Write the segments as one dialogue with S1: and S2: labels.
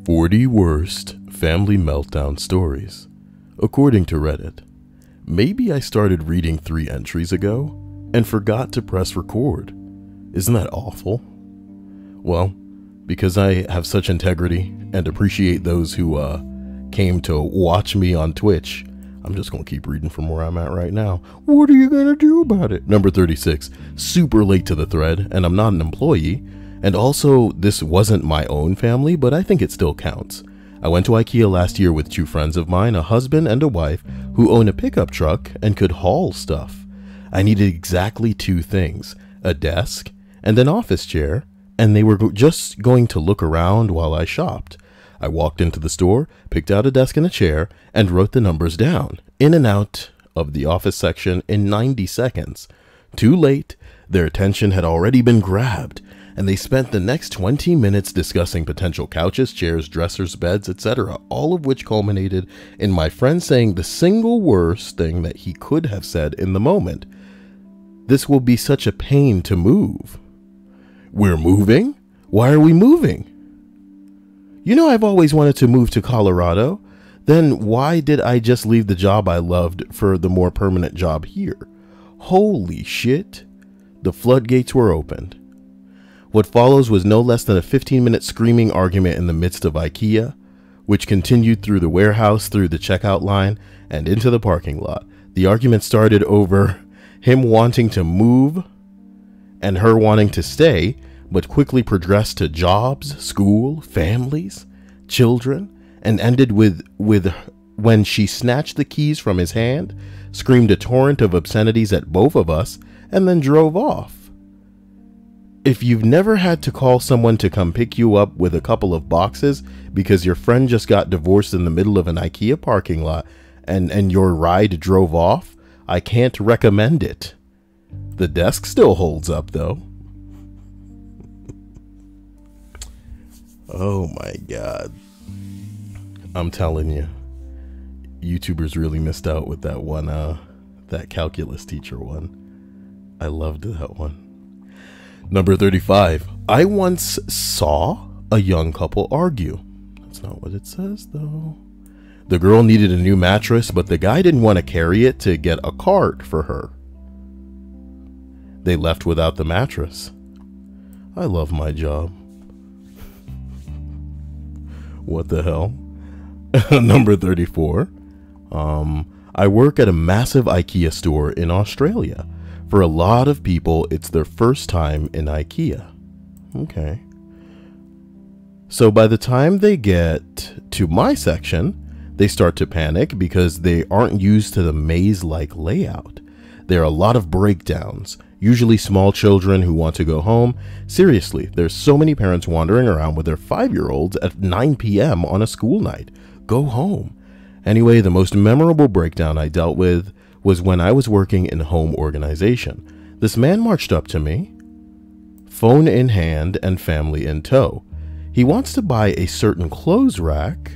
S1: 40 worst family meltdown stories, according to Reddit. Maybe I started reading 3 entries ago and forgot to press record. Isn't that awful? Well, because I have such integrity and appreciate those who came to watch me on Twitch, I'm just going to keep reading from where I'm at right now. What are you going to do about it? Number 36, super late to the thread, and I'm not an employee. And also, this wasn't my own family, but I think it still counts. I went to Ikea last year with 2 friends of mine, a husband and a wife, who own a pickup truck and could haul stuff. I needed exactly 2 things, a desk and an office chair, and they were just going to look around while I shopped. I walked into the store, picked out a desk and a chair, and wrote the numbers down, in and out of the office section in 90 seconds. Too late, their attention had already been grabbed, and they spent the next 20 minutes discussing potential couches, chairs, dressers, beds, etc., all of which culminated in my friend saying the single worst thing that he could have said in the moment. This will be such a pain to move. We're moving? Why are we moving? You know, I've always wanted to move to Colorado. Then why did I just leave the job I loved for the more permanent job here? Holy shit. The floodgates were opened. What follows was no less than a 15-minute screaming argument in the midst of Ikea, which continued through the warehouse, through the checkout line, and into the parking lot. The argument started over him wanting to move and her wanting to stay, but quickly progressed to jobs, school, families, children, and ended with when she snatched the keys from his hand, screamed a torrent of obscenities at both of us, and then drove off. If you've never had to call someone to come pick you up with a couple of boxes because your friend just got divorced in the middle of an Ikea parking lot and your ride drove off, I can't recommend it. The desk still holds up though. Oh my God. I'm telling you, YouTubers really missed out with that one, that calculus teacher one. I loved that one. Number 35. I once saw a young couple argue. That's not what it says, though. The girl needed a new mattress, but the guy didn't want to carry it to get a cart for her. They left without the mattress. I love my job. What the hell? Number 34. I work at a massive Ikea store in Australia. For a lot of people, it's their first time in Ikea. Okay. So by the time they get to my section, they start to panic because they aren't used to the maze-like layout. There are a lot of breakdowns, usually small children who want to go home. Seriously, there's so many parents wandering around with their 5-year-olds at 9 p.m. on a school night. Go home. Anyway, the most memorable breakdown I dealt with was when I was working in home organization. This man marched up to me, phone in hand and family in tow. He wants to buy a certain clothes rack,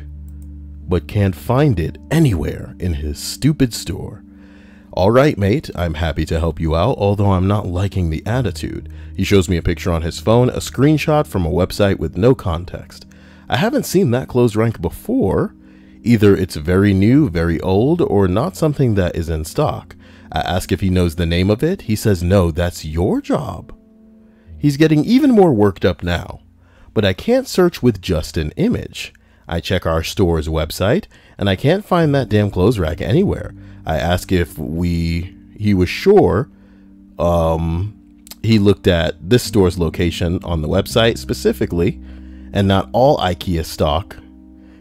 S1: but can't find it anywhere in his stupid store. All right, mate, I'm happy to help you out, although I'm not liking the attitude. He shows me a picture on his phone, a screenshot from a website with no context. I haven't seen that clothes rack before. Either it's very new, very old, or not something that is in stock. I ask if he knows the name of it. He says, no, that's your job. He's getting even more worked up now. But I can't search with just an image. I check our store's website, and I can't find that damn clothes rack anywhere. I ask if he was sure he looked at this store's location on the website specifically, and not all Ikea stock,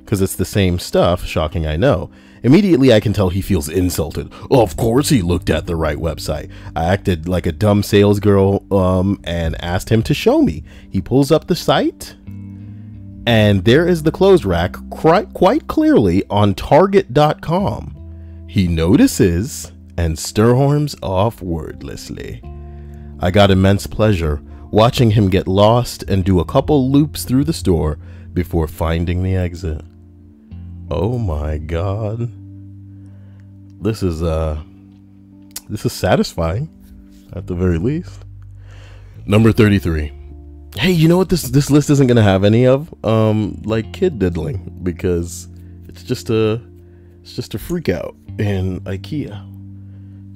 S1: because it's the same stuff. Shocking, I know. Immediately I can tell he feels insulted. Of course he looked at the right website. I acted like a dumb sales girl and asked him to show me. He pulls up the site, and there is the clothes rack quite clearly on target.com. He notices and storms off wordlessly. I got immense pleasure watching him get lost and do a couple loops through the store before finding the exit. Oh my God. This is satisfying at the very least. Number 33. Hey, you know what this list isn't gonna have any of? Like kid diddling, because it's just a freak out in IKEA.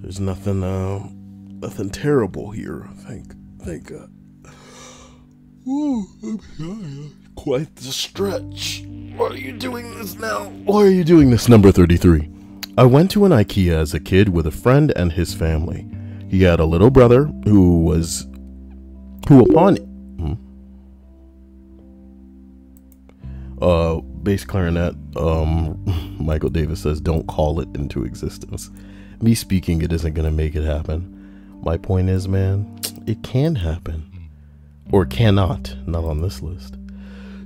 S1: There's nothing terrible here. Thank God. Ooh, I'm sorry. Quite the stretch. Why are you doing this now? Why are you doing this? Number 33. I went to an IKEA as a kid with a friend and his family. He had a little brother who upon bass clarinet, Michael Davis says, don't call it into existence. Me speaking, it isn't gonna make it happen. My point is, man, it can happen. Or cannot, not on this list.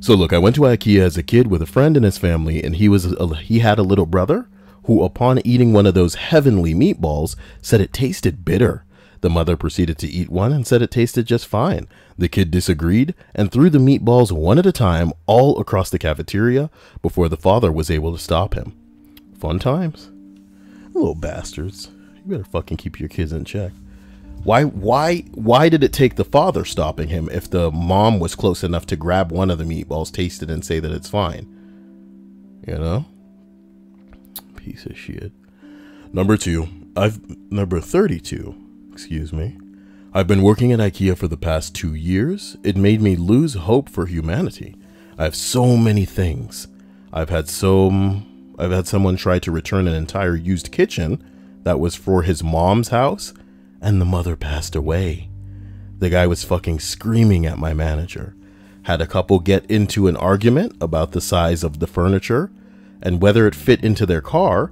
S1: So look, I went to IKEA as a kid with a friend and his family, and he had a little brother who, upon eating one of those heavenly meatballs, said it tasted bitter. The mother proceeded to eat one and said it tasted just fine. The kid disagreed and threw the meatballs one at a time all across the cafeteria before the father was able to stop him. Fun times. Little bastards. You better fucking keep your kids in check. Why did it take the father stopping him if the mom was close enough to grab one of the meatballs, taste it, and say that it's fine? You know? Piece of shit. Number 32. Excuse me. I've been working at IKEA for the past 2 years. It made me lose hope for humanity. I have so many things. I've had someone try to return an entire used kitchen that was for his mom's house, and the mother passed away. The guy was fucking screaming at my manager. Had a couple get into an argument about the size of the furniture and whether it fit into their car.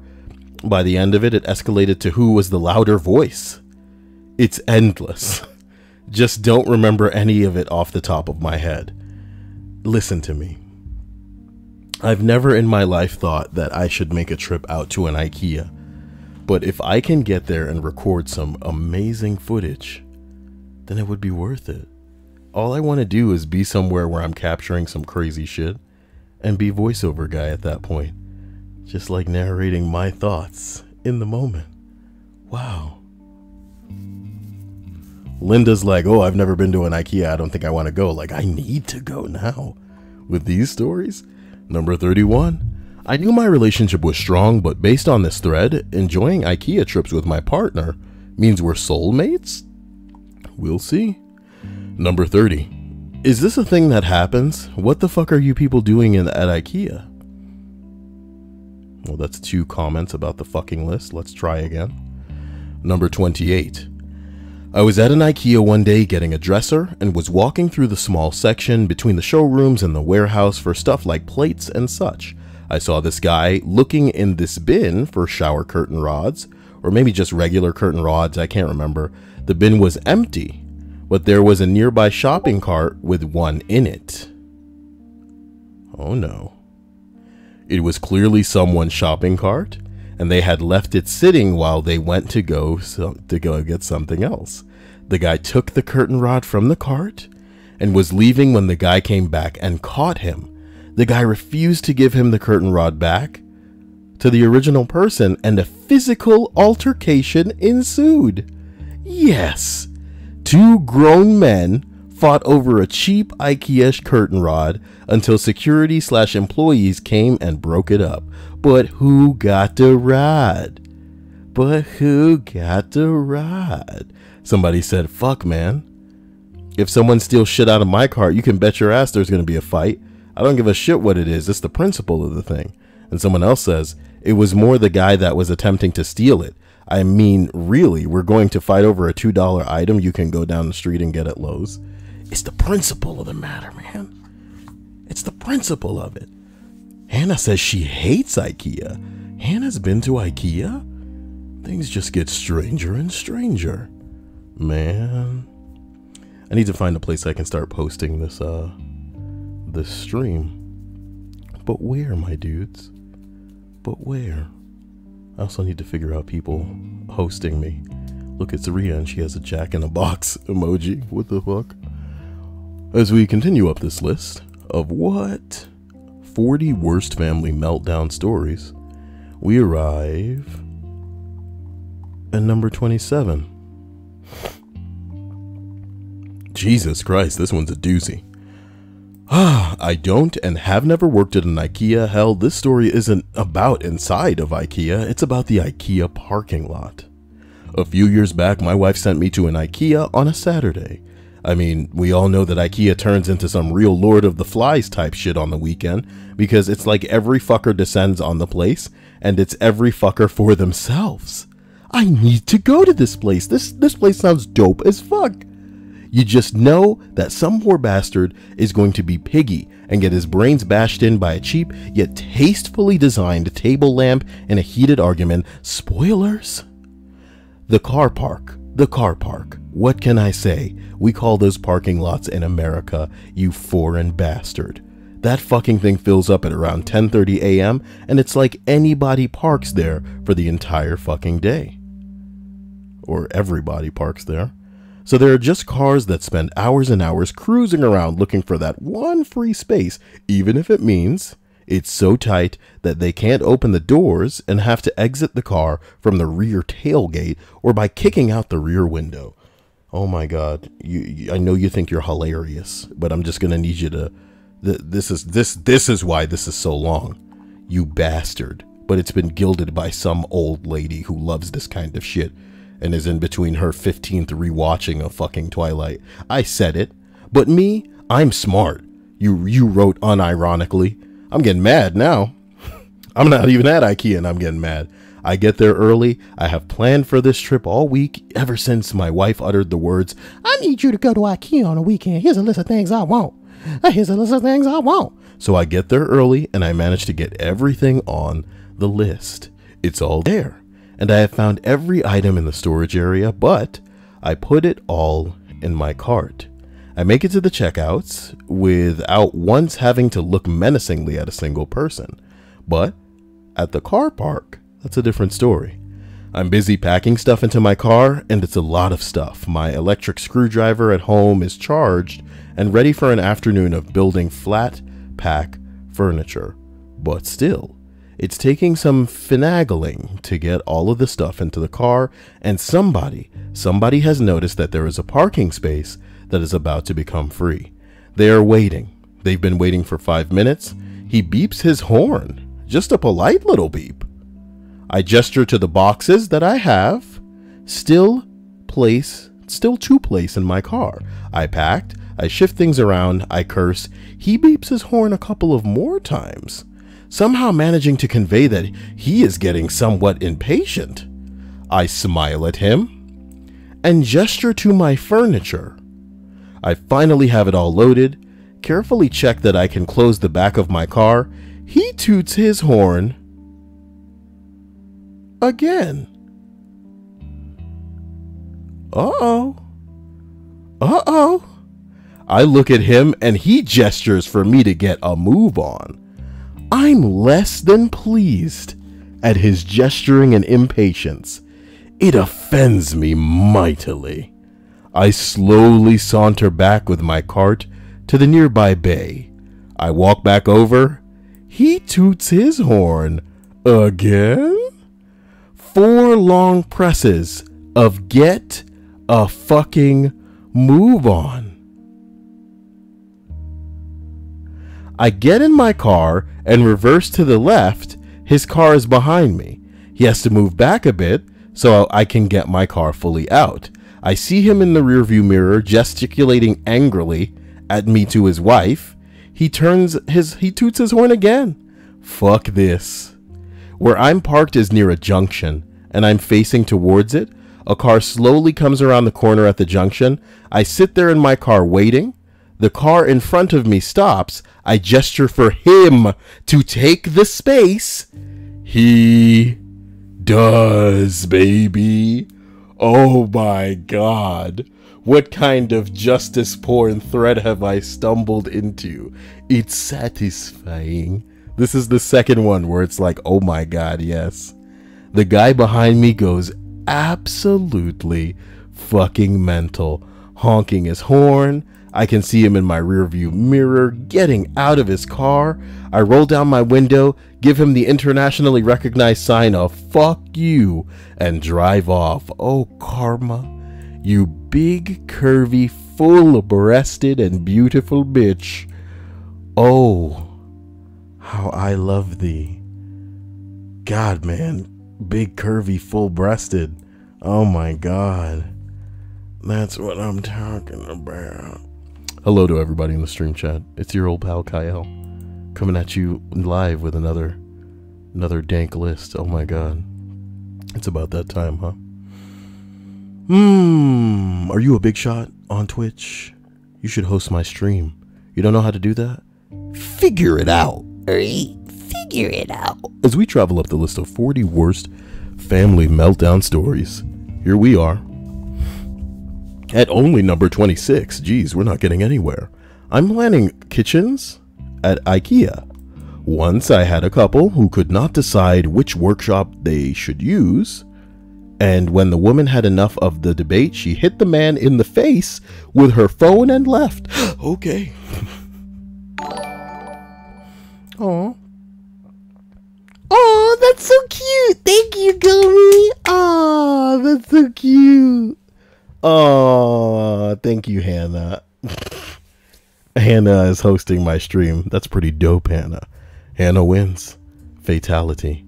S1: By the end of it, it escalated to who was the louder voice. It's endless. Just don't remember any of it off the top of my head. Listen to me. I've never in my life thought that I should make a trip out to an IKEA. But if I can get there and record some amazing footage, then it would be worth it. All I want to do is be somewhere where I'm capturing some crazy shit and be voiceover guy at that point. Just like narrating my thoughts in the moment. Wow. Linda's like, oh, I've never been to an IKEA. I don't think I want to go. Like, I need to go now. With these stories. Number 31. I knew my relationship was strong, but based on this thread, enjoying IKEA trips with my partner means we're soulmates? We'll see. Number 30. Is this a thing that happens? What the fuck are you people doing at IKEA? Well, that's 2 comments about the fucking list. Let's try again. Number 28. I was at an IKEA one day getting a dresser and was walking through the small section between the showrooms and the warehouse for stuff like plates and such. I saw this guy looking in this bin for shower curtain rods, or maybe just regular curtain rods, I can't remember. The bin was empty, but there was a nearby shopping cart with one in it. Oh no. It was clearly someone's shopping cart, and they had left it sitting while they went to go get something else. The guy took the curtain rod from the cart and was leaving when the guy came back and caught him. The guy refused to give him the curtain rod back to the original person, and a physical altercation ensued. Yes, 2 grown men fought over a cheap IKEA curtain rod until security/employees came and broke it up. But who got the rod? Somebody said, fuck, man. If someone steals shit out of my cart, you can bet your ass there's going to be a fight. I don't give a shit what it is. It's the principle of the thing. And someone else says, it was more the guy that was attempting to steal it. I mean, really, we're going to fight over a $2 item you can go down the street and get at Lowe's. It's the principle of the matter, man. It's the principle of it. Hannah says she hates IKEA. Hannah's been to IKEA? Things just get stranger and stranger. Man. I need to find a place I can start posting this stream. But where, my dudes? But where? I also need to figure out people hosting me. Look, it's Rhea and she has a jack-in-a-box emoji. What the fuck? As we continue up this list of 40 worst family meltdown stories, we arrive at number 27. Jesus Christ, this one's a doozy. I don't and have never worked at an Ikea. Hell, this story isn't about inside of Ikea. It's about the Ikea parking lot. A few years back, my wife sent me to an Ikea on a Saturday. I mean, we all know that Ikea turns into some real Lord of the Flies type shit on the weekend, because it's like every fucker descends on the place, and it's every fucker for themselves. I need to go to this place. This place sounds dope as fuck. You just know that some poor bastard is going to be piggy and get his brains bashed in by a cheap yet tastefully designed table lamp in a heated argument. Spoilers? The car park. What can I say? We call those parking lots in America, you foreign bastard. That fucking thing fills up at around 10:30 a.m. and it's like anybody parks there for the entire fucking day. Or everybody parks there. So there are just cars that spend hours and hours cruising around looking for that one free space, even if it means it's so tight that they can't open the doors and have to exit the car from the rear tailgate or by kicking out the rear window. Oh my God, I know you think you're hilarious, but I'm just gonna need you to. This is why this is so long, you bastard. But it's been gilded by some old lady who loves this kind of shit and is in between her 15th rewatching of fucking Twilight. I said it, but me, I'm smart. You wrote unironically. I'm getting mad now. I'm not even at Ikea and I'm getting mad. I get there early. I have planned for this trip all week ever since my wife uttered the words, "I need you to go to Ikea on a weekend. Here's a list of things I want. Here's a list of things I want." So I get there early and I manage to get everything on the list. It's all there. And I have found every item in the storage area, but I put it all in my cart. I make it to the checkouts without once having to look menacingly at a single person. But at the car park, that's a different story. I'm busy packing stuff into my car, and it's a lot of stuff. My electric screwdriver at home is charged and ready for an afternoon of building flat pack furniture. But still, it's taking some finagling to get all of the stuff into the car, and somebody has noticed that there is a parking space that is about to become free. They are waiting. They've been waiting for 5 minutes. He beeps his horn, just a polite little beep. I gesture to the boxes that I have still to place in my car. I packed, I shift things around, I curse. He beeps his horn a couple of more times, somehow managing to convey that he is getting somewhat impatient. I smile at him and gesture to my furniture. I finally have it all loaded, carefully check that I can close the back of my car. He toots his horn again. Uh-oh. I look at him and he gestures for me to get a move on. I'm less than pleased at his gesturing and impatience. It offends me mightily. I slowly saunter back with my cart to the nearby bay. I walk back over. He toots his horn again. 4 long presses of get a fucking move on. I get in my car and reverse to the left. His car is behind me. He has to move back a bit so I can get my car fully out. I see him in the rearview mirror gesticulating angrily at me to his wife. He toots his horn again. Fuck this. Where I'm parked is near a junction and I'm facing towards it. A car slowly comes around the corner at the junction. I sit there in my car waiting. The car in front of me stops. I gesture for him to take the space. He does, baby. Oh my God. What kind of justice porn thread have I stumbled into? It's satisfying. This is the second one where it's like, oh my God, yes. The guy behind me goes absolutely fucking mental, honking his horn. I can see him in my rearview mirror getting out of his car. I roll down my window, give him the internationally recognized sign of fuck you, and drive off. Oh, karma, you big curvy full-breasted and beautiful bitch. Oh, how I love thee. God, man, big, curvy, full-breasted. Oh my God. That's what I'm talking about. Hello to everybody in the stream chat. It's your old pal Kyle, coming at you live with another dank list. Oh my God. It's about that time, huh? Are you a big shot on Twitch? You should host my stream. You don't know how to do that? Figure it out. Figure it out. As we travel up the list of 40 worst family meltdown stories, here we are. At only number 26. Geez, we're not getting anywhere. I'm planning kitchens at Ikea. Once I had a couple who could not decide which workshop they should use, and when the woman had enough of the debate, she hit the man in the face with her phone and left. Okay. Aw. Oh, that's so cute. Thank you, Gummy. Oh, that's so cute. Oh, thank you, Hannah. Hannah is hosting my stream. That's pretty dope, Hannah. Hannah wins. Fatality.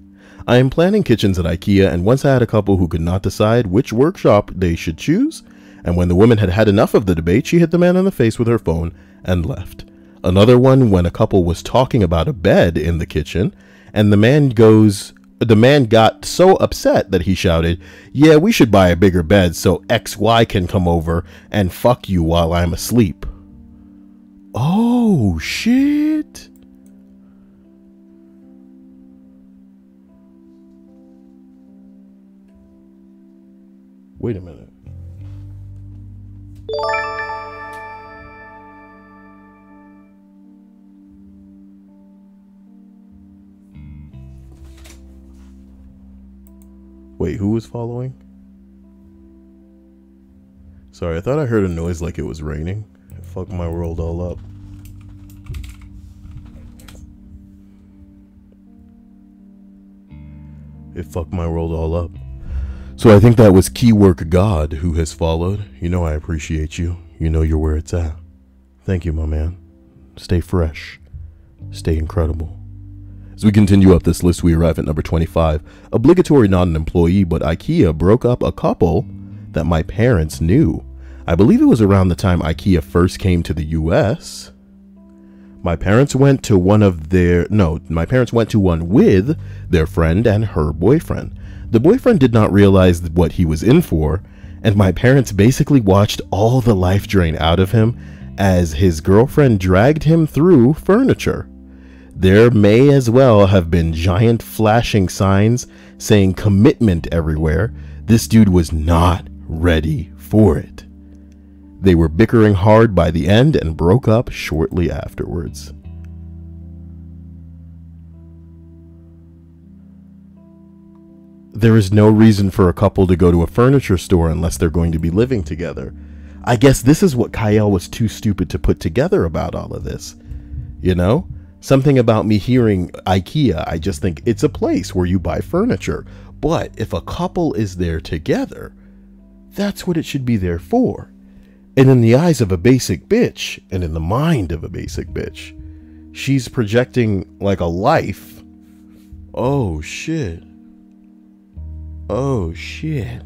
S1: I am planning kitchens at Ikea, and once I had a couple who could not decide which workshop they should choose, and when the woman had had enough of the debate, she hit the man in the face with her phone and left. Another one when a couple was talking about a bed in the kitchen, and the man got so upset that he shouted, "Yeah, we should buy a bigger bed so XY can come over and fuck you while I'm asleep." Oh, shit. Wait a minute. Wait, who was following? Sorry, I thought I heard a noise like it was raining. It fucked my world all up. It fucked my world all up. So I think that was Keywork God who has followed. You know I appreciate you. You know you're where it's at. Thank you, my man. Stay fresh. Stay incredible. As we continue up this list, we arrive at number 25. Obligatory, not an employee, but Ikea broke up a couple that my parents knew. I believe it was around the time Ikea first came to the US. My parents went to one with their friend and her boyfriend. The boyfriend did not realize what he was in for, and my parents basically watched all the life drain out of him as his girlfriend dragged him through furniture. There may as well have been giant flashing signs saying commitment everywhere. This dude was not ready for it. They were bickering hard by the end and broke up shortly afterwards. There is no reason for a couple to go to a furniture store unless they're going to be living together. I guess this is what Kyle was too stupid to put together about all of this. You know? Something about me hearing Ikea, I just think it's a place where you buy furniture. But if a couple is there together, that's what it should be there for. And in the eyes of a basic bitch, and in the mind of a basic bitch, she's projecting like a life. Oh shit. Oh shit.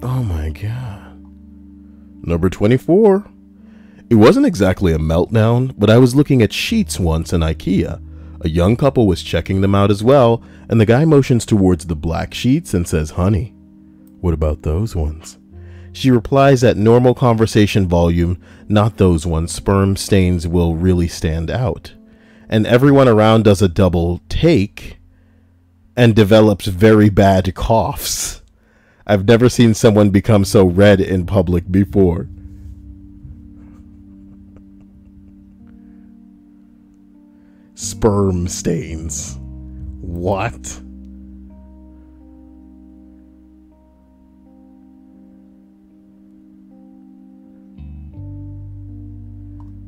S1: Oh my God. Number 24. It wasn't exactly a meltdown, but I was looking at sheets once in Ikea. A young couple was checking them out as well, and the guy motions towards the black sheets and says, "Honey, what about those ones?" She replies at normal conversation volume, "Not those ones, sperm stains will really stand out." And everyone around does a double take and develops very bad coughs. I've never seen someone become so red in public before. Sperm stains. What?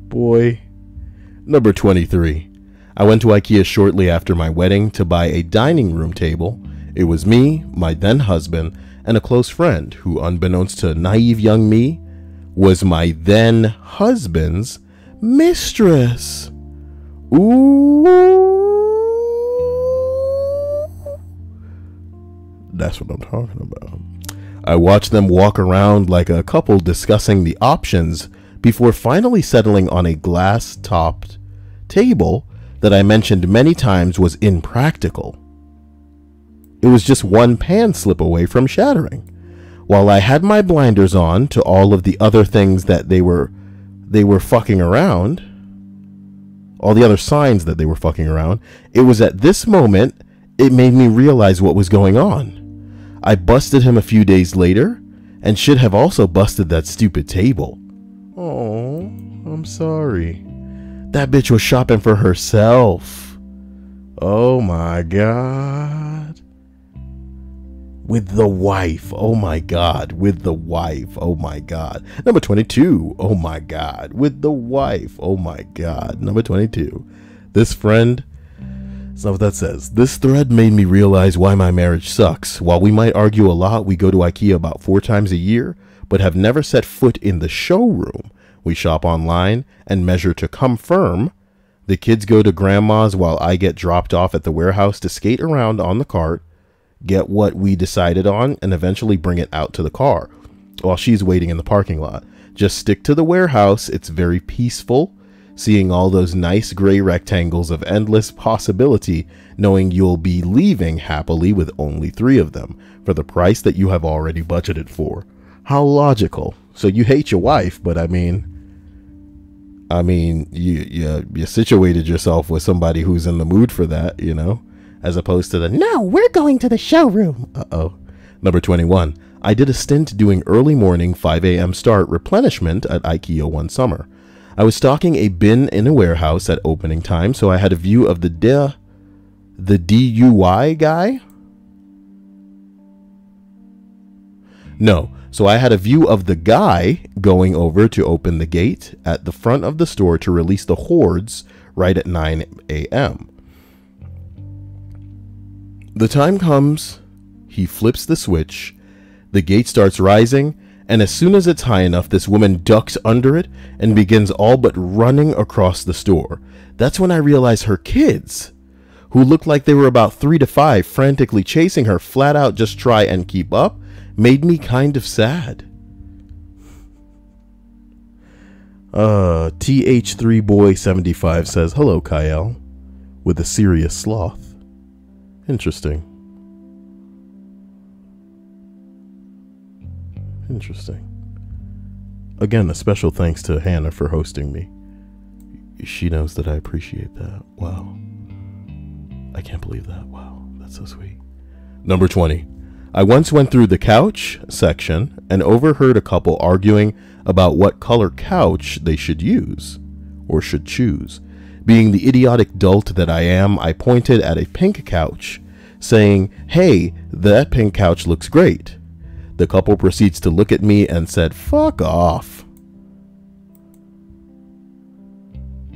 S1: Boy. Number 23. I went to Ikea shortly after my wedding to buy a dining room table. It was me, my then husband, and a close friend who, unbeknownst to naive young me, was my then husband's mistress. Ooh. That's what I'm talking about. I watched them walk around like a couple discussing the options before finally settling on a glass-topped table that I mentioned many times was impractical. It was just one pan slip away from shattering. While I had my blinders on to all of the other things that they were fucking around, all the other signs that they were fucking around, it was at this moment it made me realize what was going on. I busted him a few days later and should have also busted that stupid table. Oh, I'm sorry. That bitch was shopping for herself. Oh my God. With the wife. Oh my God. With the wife. Oh my God. Number 22. Oh my God. With the wife. Oh my God. Number 22. This friend. That's not what that says. This thread made me realize why my marriage sucks. While we might argue a lot, we go to Ikea about 4 times a year, but have never set foot in the showroom. We shop online and measure to come firm. The kids go to grandma's while I get dropped off at the warehouse to skate around on the cart, get what we decided on, and eventually bring it out to the car while she's waiting in the parking lot. Just stick to the warehouse. It's very peaceful, seeing all those nice gray rectangles of endless possibility, knowing you'll be leaving happily with only 3 of them for the price that you have already budgeted for. How logical. So you hate your wife, but I mean you situated yourself with somebody who's in the mood for that, you know, as opposed to the, no, we're going to the showroom. Uh-oh. Number 21. I did a stint doing early morning 5 a.m. start replenishment at Ikea one summer. I was stocking a bin in a warehouse at opening time, so I had a view of the DUI guy. No, so I had a view of the guy going over to open the gate at the front of the store to release the hordes right at 9 a.m. The time comes, he flips the switch, the gate starts rising, and as soon as it's high enough, this woman ducks under it and begins all but running across the store. That's when I realize her kids, who looked like they were about 3 to 5, frantically chasing her, flat out just try and keep up, made me kind of sad. TH3Boy75 says, hello, Kyle, with a serious sloth. Interesting. Interesting. Again, a special thanks to Hannah for hosting me. She knows that I appreciate that. Wow. I can't believe that. Wow. That's so sweet. Number 20. I once went through the couch section and overheard a couple arguing about what color couch they should use or should choose. Being the idiotic dolt that I am, I pointed at a pink couch, saying, hey, that pink couch looks great. The couple proceeds to look at me and said, fuck off.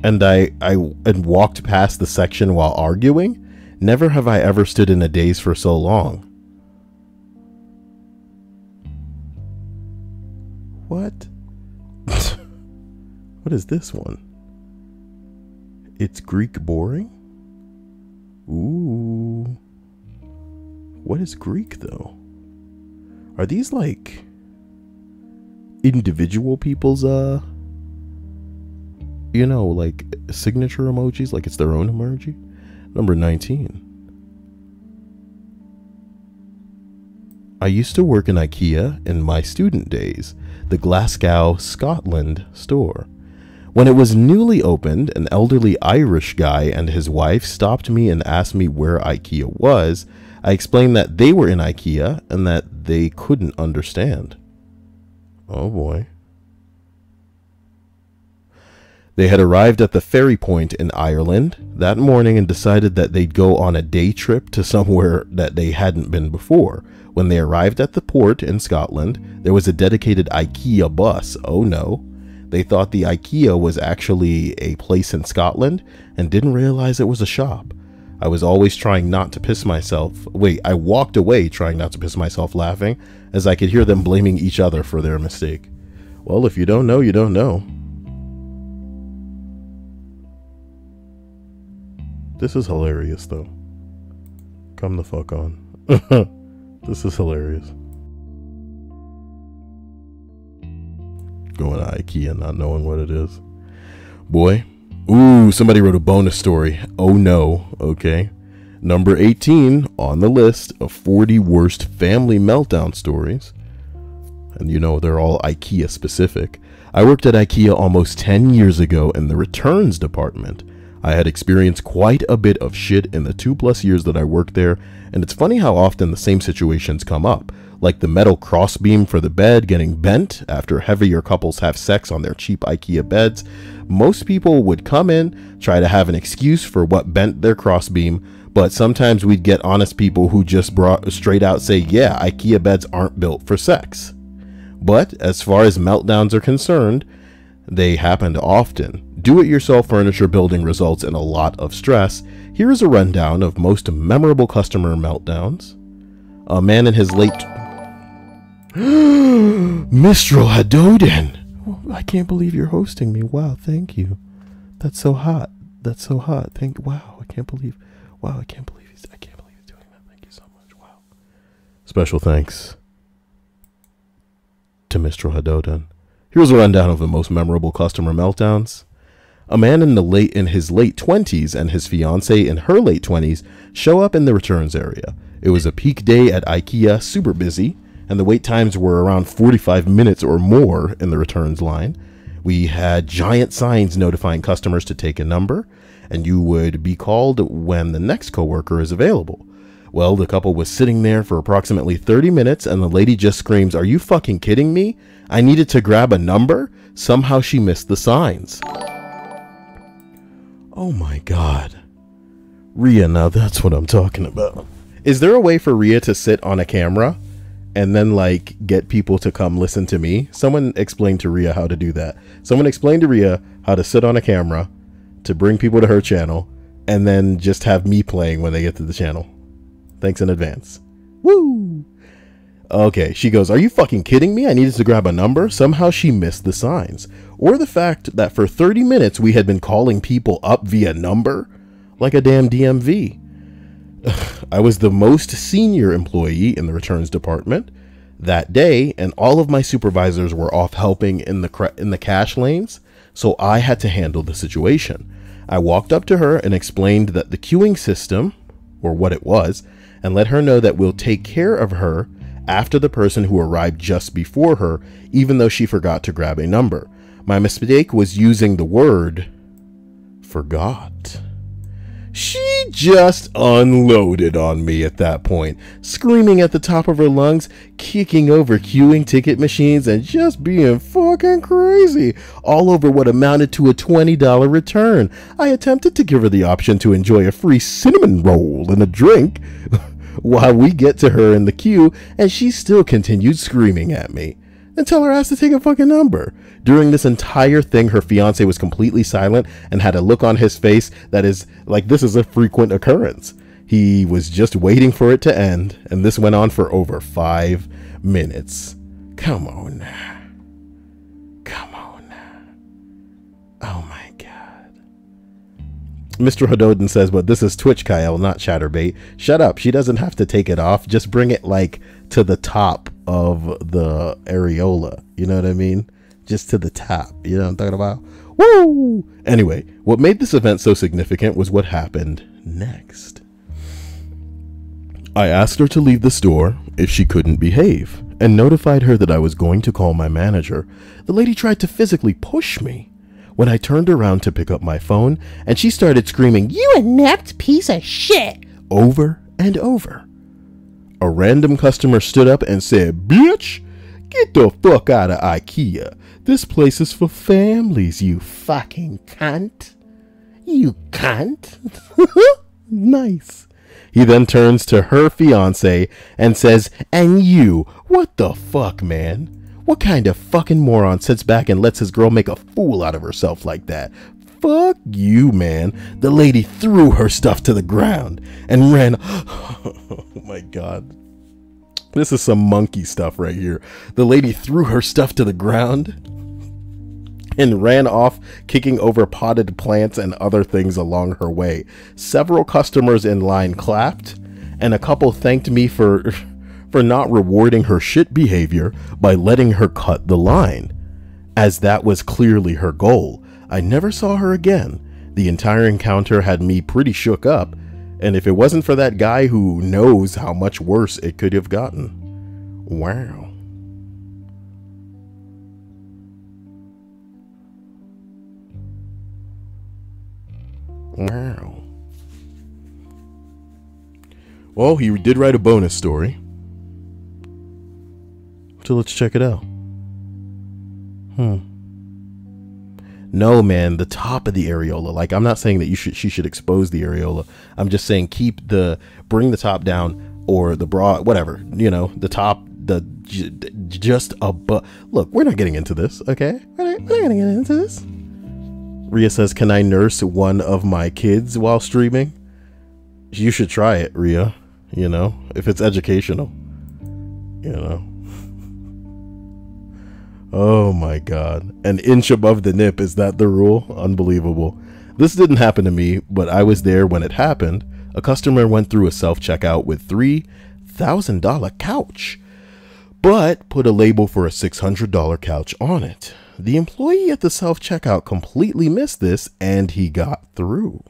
S1: And I walked past the section while arguing. Never have I ever stood in a daze for so long. What? What is this one? It's Greek boring? Ooh. What is Greek, though? Are these, like, individual people's, you know, like, signature emojis? Like it's their own emoji? Number 19. I used to work in Ikea in my student days, the Glasgow, Scotland store. When it was newly opened, an elderly Irish guy and his wife stopped me and asked me where Ikea was. I explained that they were in Ikea and that they couldn't understand. Oh boy. They had arrived at the ferry point in Ireland that morning and decided that they'd go on a day trip to somewhere that they hadn't been before. When they arrived at the port in Scotland, there was a dedicated Ikea bus. Oh no. They thought the Ikea was actually a place in Scotland and didn't realize it was a shop. I was always trying not to piss myself. Wait, I walked away trying not to piss myself laughing as I could hear them blaming each other for their mistake. Well, if you don't know, you don't know. This is hilarious, though. Come the fuck on. This is hilarious. Going to Ikea not knowing what it is. Boy. Ooh, somebody wrote a bonus story. Oh no. Okay. Number 18 on the list of 40 worst family meltdown stories. And you know, they're all Ikea specific. I worked at Ikea almost 10 years ago in the returns department. I had experienced quite a bit of shit in the 2+ years that I worked there, and it's funny how often the same situations come up, like the metal crossbeam for the bed getting bent after heavier couples have sex on their cheap Ikea beds. Most people would come in, try to have an excuse for what bent their crossbeam, but sometimes we'd get honest people who just straight out say, yeah, Ikea beds aren't built for sex. But as far as meltdowns are concerned, they happened often. Do-it-yourself furniture building results in a lot of stress. Here is a rundown of most memorable customer meltdowns. A man in his late... Mistral Hadoden! I can't believe you're hosting me. Wow, thank you. That's so hot. That's so hot. Wow, I can't believe... Wow, I can't believe he's doing that. Thank you so much. Wow. Special thanks to Mistral Hadoden. Here's a rundown of the most memorable customer meltdowns. A man in his late 20s and his fiancée in her late 20s show up in the returns area. It was a peak day at Ikea, super busy, and the wait times were around 45 minutes or more in the returns line. We had giant signs notifying customers to take a number, and you would be called when the next coworker is available. Well, the couple was sitting there for approximately 30 minutes, and the lady just screams, "Are you fucking kidding me? I needed to grab a number." Somehow she missed the signs. Oh my God. Rhea, now that's what I'm talking about. Is there a way for Rhea to sit on a camera and then like get people to come listen to me? Someone explain to Rhea how to do that. Someone explain to Rhea how to sit on a camera to bring people to her channel and then just have me playing when they get to the channel. Thanks in advance. Woo! Okay, she goes, "Are you fucking kidding me? I needed to grab a number." Somehow she missed the signs. Or the fact that for 30 minutes we had been calling people up via number like a damn DMV. I was the most senior employee in the returns department that day, and all of my supervisors were off helping in the cash lanes, so I had to handle the situation. I walked up to her and explained that the queuing system, or what it was, and let her know that we'll take care of her after the person who arrived just before her, even though she forgot to grab a number. My mistake was using the word forgot. She just unloaded on me at that point, screaming at the top of her lungs, kicking over queuing ticket machines, and just being fucking crazy, all over what amounted to a $20 return. I attempted to give her the option to enjoy a free cinnamon roll and a drink while we get to her in the queue, and she still continued screaming at me. And tell her ass to take a fucking number. During this entire thing, her fiance was completely silent and had a look on his face that is like this is a frequent occurrence. He was just waiting for it to end, and this went on for over 5 minutes. Come on now. Come on now. Oh my God. Mr. Hadoden says, "But this is Twitch, Kyle, not Chatterbait." Shut up. She doesn't have to take it off. Just bring it like to the top of the areola. You know what I mean? Just to the top. You know what I'm talking about? Woo! Anyway, what made this event so significant was what happened next. I asked her to leave the store if she couldn't behave and notified her that I was going to call my manager. The lady tried to physically push me when I turned around to pick up my phone, and she started screaming, "You inept piece of shit!" over and over. A random customer stood up and said, "Bitch, get the fuck out of Ikea. This place is for families, you fucking cunt. You cunt." Nice. He then turns to her fiance and says, "And you, what the fuck, man? What kind of fucking moron sits back and lets his girl make a fool out of herself like that? fuck you, man. The lady threw her stuff to the ground and ran. Oh my God. This is some monkey stuff right here. The lady threw her stuff to the ground and ran off, kicking over potted plants and other things along her way. Several customers in line clapped, and a couple thanked me for not rewarding her shit behavior by letting her cut the line, as that was clearly her goal. I never saw her again. The entire encounter had me pretty shook up, and if it wasn't for that guy who knows how much worse it could have gotten. Wow. Wow. Well, he did write a bonus story. So let's check it out. No, man, the top of the areola. Like, I'm not saying that she should expose the areola. I'm just saying bring the top down, or the bra, whatever, you know, the top, just above. Look, we're not getting into this, okay? We're not gonna get into this. Rhea says, can I nurse one of my kids while streaming? You should try it, Rhea. You know, if it's educational, you know. Oh my God. An inch above the nip. Is that the rule? Unbelievable. This didn't happen to me, but I was there when it happened. A customer went through a self-checkout with $3,000 couch, but put a label for a $600 couch on it. The employee at the self-checkout completely missed this, and he got through.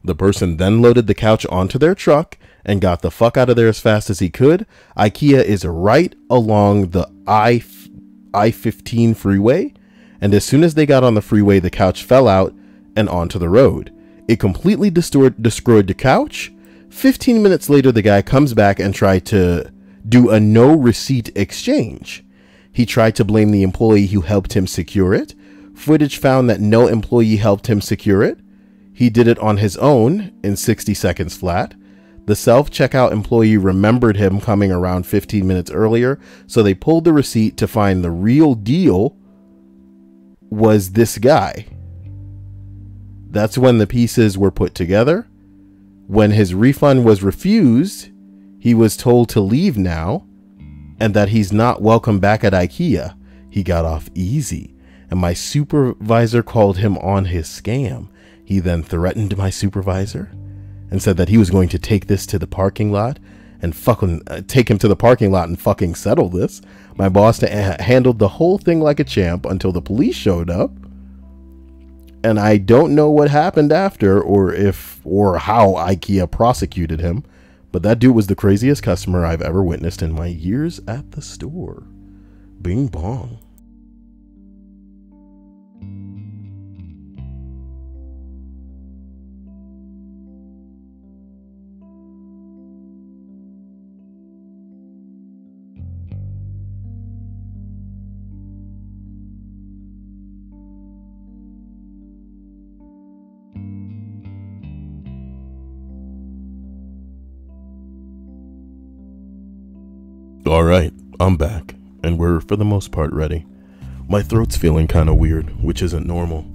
S1: The person then loaded the couch onto their truck and got the fuck out of there as fast as he could. Ikea is right along the I-15 freeway, and as soon as they got on the freeway, the couch fell out and onto the road. It completely destroyed the couch. 15 minutes later, the guy comes back and tried to do a no receipt exchange. He tried to blame the employee who helped him secure it. Footage found that no employee helped him secure it. He did it on his own in 60 seconds flat. The self-checkout employee remembered him coming around 15 minutes earlier, so they pulled the receipt to find the real deal was this guy. That's when the pieces were put together. When his refund was refused, he was told to leave now and that he's not welcome back at Ikea. He got off easy, and my supervisor called him on his scam. He then threatened my supervisor and said that he was going to take this to the parking lot and take him to the parking lot and fucking settle this. My boss handled the whole thing like a champ until the police showed up. And I don't know what happened after or how Ikea prosecuted him, but that dude was the craziest customer I've ever witnessed in my years at the store. Bing bong. Alright, I'm back, and we're for the most part ready. My throat's feeling kind of weird, which isn't normal.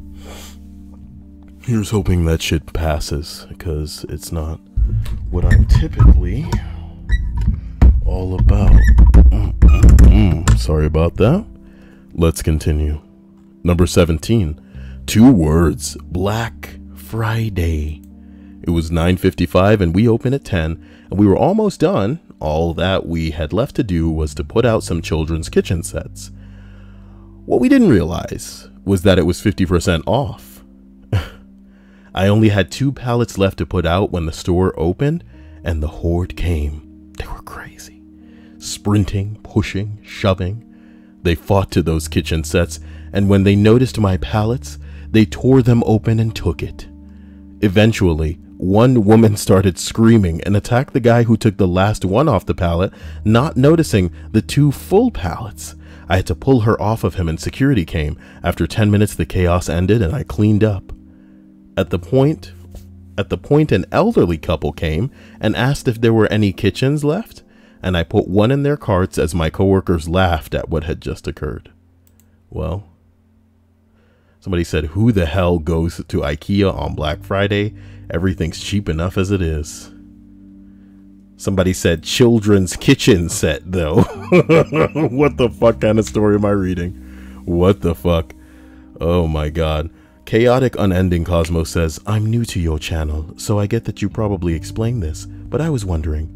S1: Here's hoping that shit passes, because it's not what I'm typically all about. Sorry about that. Let's continue. Number 17. 2 words. Black Friday. It was 9:55 and we opened at 10, and we were almost done. All that we had left to do was to put out some children's kitchen sets. What we didn't realize was that it was 50% off. I only had 2 pallets left to put out when the store opened, and the horde came. They were crazy. Sprinting, pushing, shoving. They fought to those kitchen sets, and when they noticed my pallets, they tore them open and took it. Eventually, one woman started screaming and attacked the guy who took the last one off the pallet, not noticing the 2 full pallets. I had to pull her off of him and security came. After 10 minutes, the chaos ended and I cleaned up. At the point, an elderly couple came and asked if there were any kitchens left, and I put one in their carts as my coworkers laughed at what had just occurred. Well, Somebody said, who the hell goes to Ikea on Black Friday? Everything's cheap enough as it is. Somebody said children's kitchen set, though. What the fuck kind of story am I reading? What the fuck? Oh my god. Chaotic Unending Cosmos says, I'm new to your channel, so I get that you probably explained this, but I was wondering,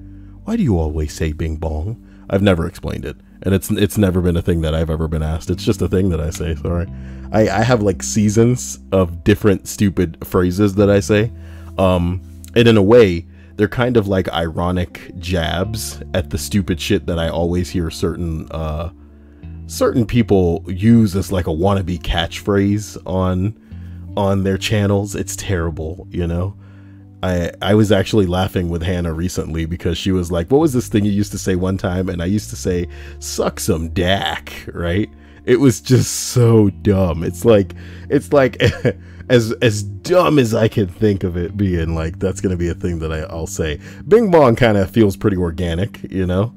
S1: why do you always say bing bong? I've never explained it, and it's never been a thing that I've ever been asked. It's just a thing that I say, sorry. I have like seasons of different stupid phrases that I say. And in a way, they're kind of like ironic jabs at the stupid shit that I always hear certain people use as like a wannabe catchphrase on their channels. It's terrible, you know? I was actually laughing with Hannah recently because she was like, what was this thing you used to say one time? And I used to say, suck some dack, right? It was just so dumb. It's like as dumb as I can think of it being, like, that's going to be a thing that I'll say. Bing bong kind of feels pretty organic, you know?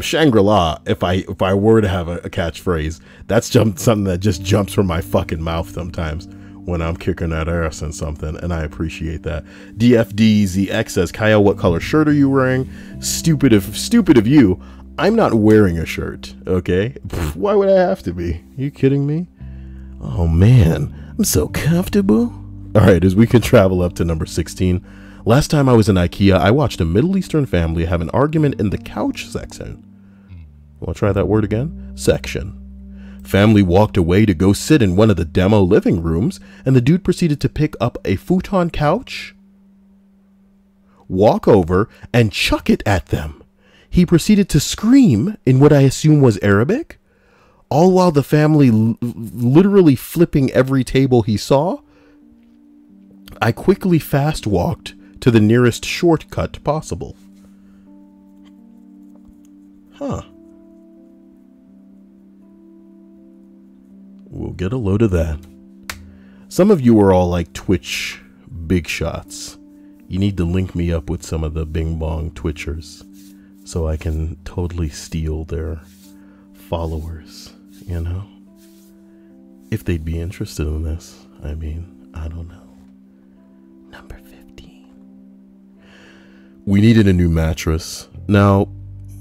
S1: Shangri-La, if I were to have a catchphrase, that's something that just jumps from my fucking mouth sometimes when I'm kicking that ass and something, and I appreciate that. DFDZX says, Kyle, what color shirt are you wearing? Stupid of you. I'm not wearing a shirt, okay? Why would I have to be? Are you kidding me? Oh man, I'm so comfortable. All right, as we can travel up to number 16. Last time I was in Ikea, I watched a Middle Eastern family have an argument in the couch section. Want to try that word again? Section. Family walked away to go sit in one of the demo living rooms, and the dude proceeded to pick up a futon couch, walk over, and chuck it at them. He proceeded to scream in what I assume was Arabic, all while the family literally flipping every table he saw. I quickly fast walked to the nearest shortcut possible. Huh. We'll get a load of that. Some of you are all like Twitch big shots. You need to link me up with some of the Bing Bong Twitchers so I can totally steal their followers, you know? If they'd be interested in this. I mean, I don't know. Number 15. We needed a new mattress. Now,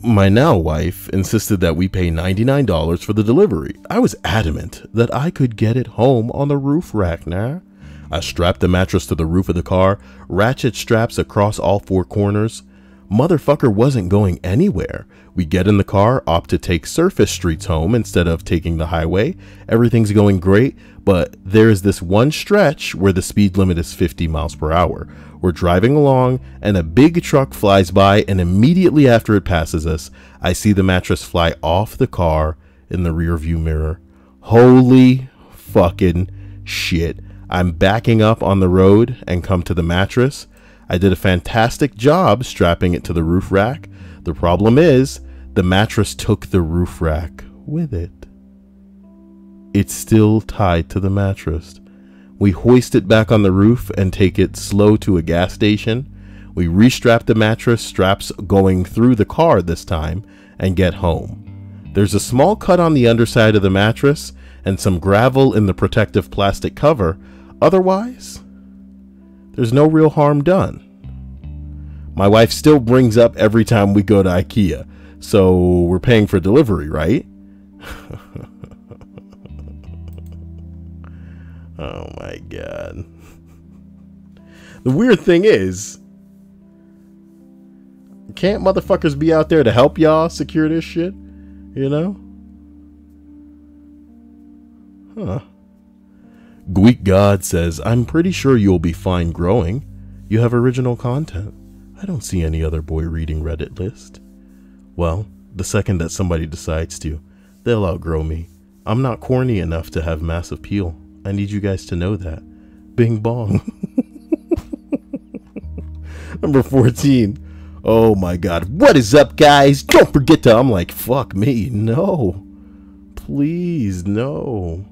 S1: my now wife insisted that we pay $99 for the delivery. I was adamant that I could get it home on the roof rack now. I strapped the mattress to the roof of the car, ratchet straps across all four corners. Motherfucker wasn't going anywhere. We get in the car, opt to take surface streets home instead of taking the highway. Everything's going great, but there's this one stretch where the speed limit is 50 miles per hour. We're driving along and a big truck flies by, and immediately after it passes us, I see the mattress fly off the car in the rear view mirror. Holy fucking shit. I'm backing up on the road and come to the mattress. I did a fantastic job strapping it to the roof rack. The problem is, the mattress took the roof rack with it. It's still tied to the mattress. We hoist it back on the roof and take it slow to a gas station. We restrap the mattress, straps going through the car this time, and get home. There's a small cut on the underside of the mattress and some gravel in the protective plastic cover. Otherwise, there's no real harm done. My wife still brings up every time we go to Ikea, so we're paying for delivery, right? Oh my god. The weird thing is, can't motherfuckers be out there to help y'all secure this shit? You know? Huh. Greek God says, I'm pretty sure you'll be fine growing. You have original content. I don't see any other boy reading Reddit list. Well, the second that somebody decides to, they'll outgrow me. I'm not corny enough to have mass appeal. I need you guys to know that. Bing bong. Number 14. Oh my god. What is up, guys? Don't forget to... I'm like, fuck me. No. Please, no.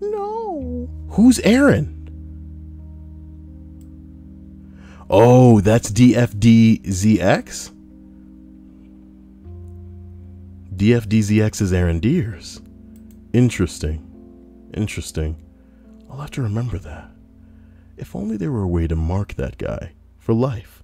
S1: No. Who's Aaron? Oh, that's DFDZX? DFDZX is Aaron Deers. Interesting. Interesting. I'll have to remember that. If only there were a way to mark that guy for life.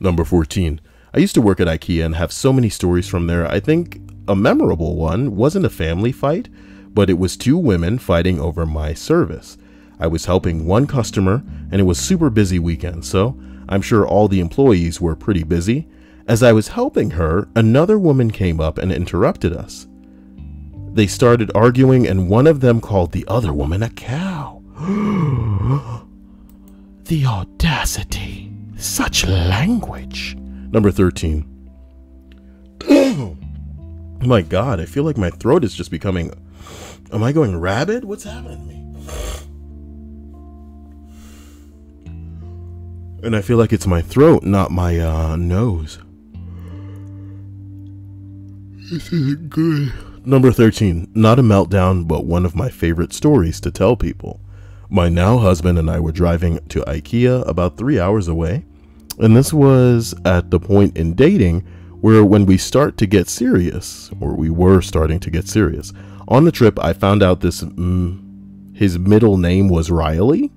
S1: Number 14. I used to work at Ikea and have so many stories from there. I think a memorable one wasn't a family fight, but it was two women fighting over my service. I was helping one customer and it was super busy weekend, so I'm sure all the employees were pretty busy. As I was helping her, another woman came up and interrupted us. They started arguing and one of them called the other woman a cow. The audacity. Such language. Number 13. Oh my God, I feel like my throat is just becoming... Am I going rabid? What's happening to me? And I feel like it's my throat, not my nose. This isn't good. Number 13. Not a meltdown, but one of my favorite stories to tell people. My now husband and I were driving to Ikea about 3 hours away. And this was at the point in dating where when we start to get serious, or we were starting to get serious. On the trip, I found out his middle name was Riley.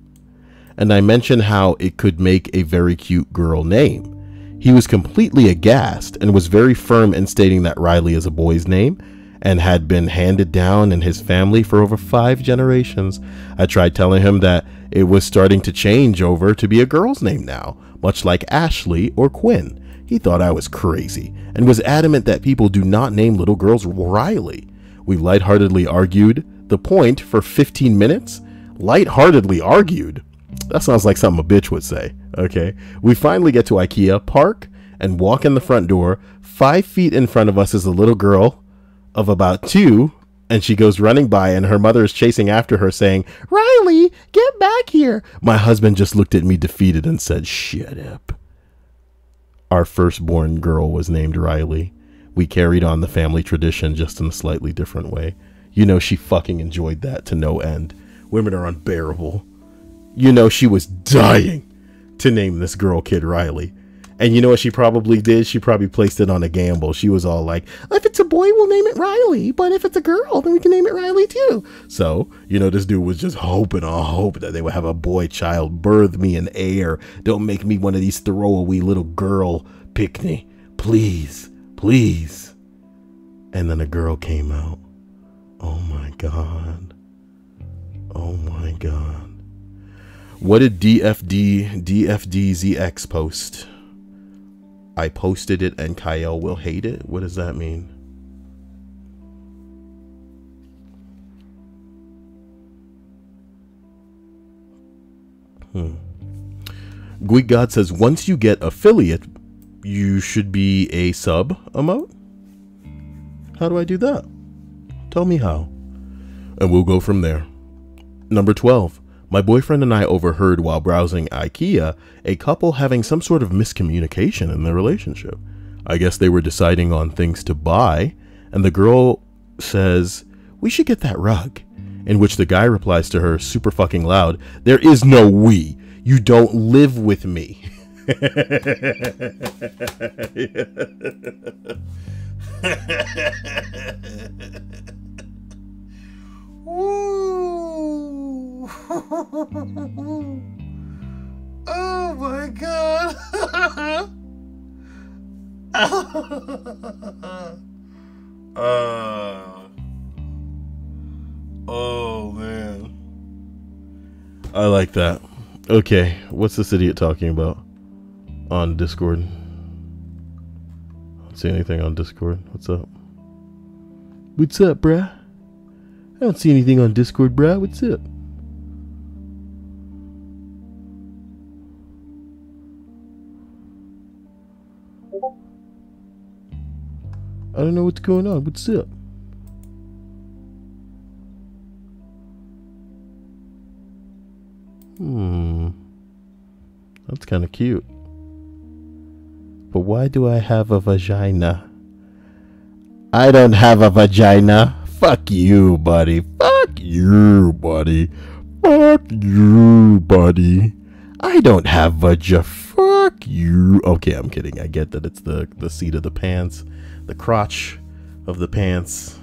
S1: And I mentioned how it could make a very cute girl name. He was completely aghast and was very firm in stating that Riley is a boy's name and had been handed down in his family for over 5 generations. I tried telling him that it was starting to change over to be a girl's name now, much like Ashley or Quinn. He thought I was crazy and was adamant that people do not name little girls Riley. We lightheartedly argued the point for 15 minutes. Lightheartedly argued? That sounds like something a bitch would say. Okay. We finally get to Ikea, park, and walk in the front door. 5 feet in front of us is a little girl of about 2, and she goes running by, and her mother is chasing after her saying, "Riley, get back here." My husband just looked at me defeated and said, "Shut up." Our firstborn girl was named Riley. We carried on the family tradition just in a slightly different way. You know, she fucking enjoyed that to no end. Women are unbearable. You know, she was dying to name this girl kid Riley. And you know what she probably did? She probably placed it on a gamble. She was all like, if it's a boy, we'll name it Riley. But if it's a girl, then we can name it Riley too. So, you know, this dude was just hoping that they would have a boy child. Birth me in air. Don't make me one of these throwaway little girl picnic. Please, please. And then a girl came out. Oh my God. Oh my God. What did DFDZX post? I posted it and Kyle will hate it. What does that mean? Greek God says, once you get affiliate, you should be a sub emote. How do I do that? Tell me how. And we'll go from there. Number 12. My boyfriend and I overheard while browsing Ikea a couple having some sort of miscommunication in their relationship. I guess they were deciding on things to buy, and the girl says, "We should get that rug." In which the guy replies to her super fucking loud, "There is no we. You don't live with me." Oh my God. Oh man. I like that. Okay, what's this idiot talking about on Discord? I don't see anything on Discord. What's up? What's up, bruh? I don't see anything on Discord, bruh. What's up? I don't know what's going on. What's up? That's kind of cute. But why do I have a vagina? I don't have a vagina. Fuck you, buddy. Fuck you, buddy. Fuck you, buddy. I don't have vagina. Fuck you. Okay, I'm kidding. I get that it's the seat of the pants. The crotch of the pants.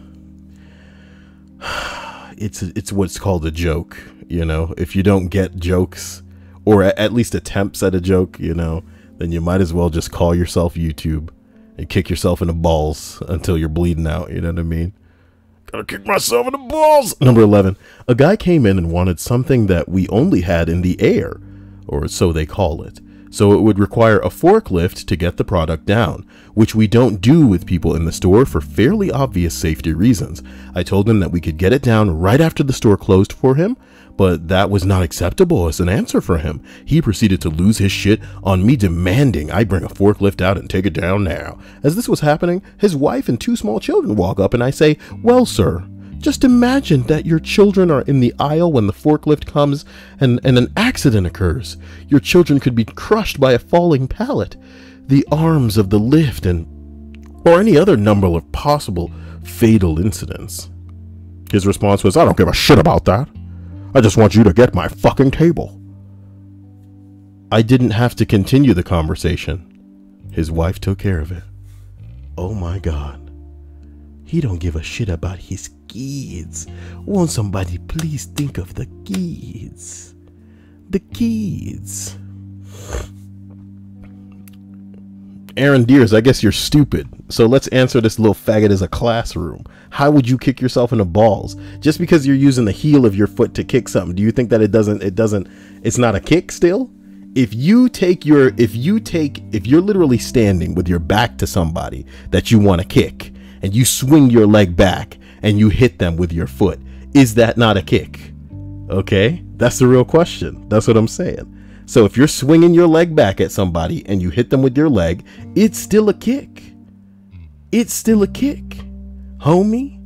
S1: it's what's called a joke. You know, if you don't get jokes, or at least attempts at a joke, you know, then you might as well just call yourself YouTube and kick yourself in the balls until you're bleeding out. You know what I mean? Gotta kick myself in the balls. Number 11. A guy came in and wanted something that we only had in the air, or so they call it. So it would require a forklift to get the product down, which we don't do with people in the store for fairly obvious safety reasons. I told him that we could get it down right after the store closed for him, but that was not acceptable as an answer for him. He proceeded to lose his shit on me demanding I bring a forklift out and take it down now. As this was happening, his wife and 2 small children walk up and I say, "Well, sir, just imagine that your children are in the aisle when the forklift comes and an accident occurs. Your children could be crushed by a falling pallet, the arms of the lift, or any other number of possible fatal incidents." His response was, "I don't give a shit about that. I just want you to get my fucking table." I didn't have to continue the conversation. His wife took care of it. Oh my God. He don't give a shit about his kids. Won't somebody please think of the kids? The kids. Aaron Deers, I guess you're stupid. So let's answer this little faggot as a classroom. How would you kick yourself in the balls? Just because you're using the heel of your foot to kick something, do you think that it's not a kick still? If you're literally standing with your back to somebody that you want to kick, and you swing your leg back and you hit them with your foot, is that not a kick? Okay, that's the real question. That's what I'm saying. So if you're swinging your leg back at somebody and you hit them with your leg, it's still a kick. It's still a kick, homie.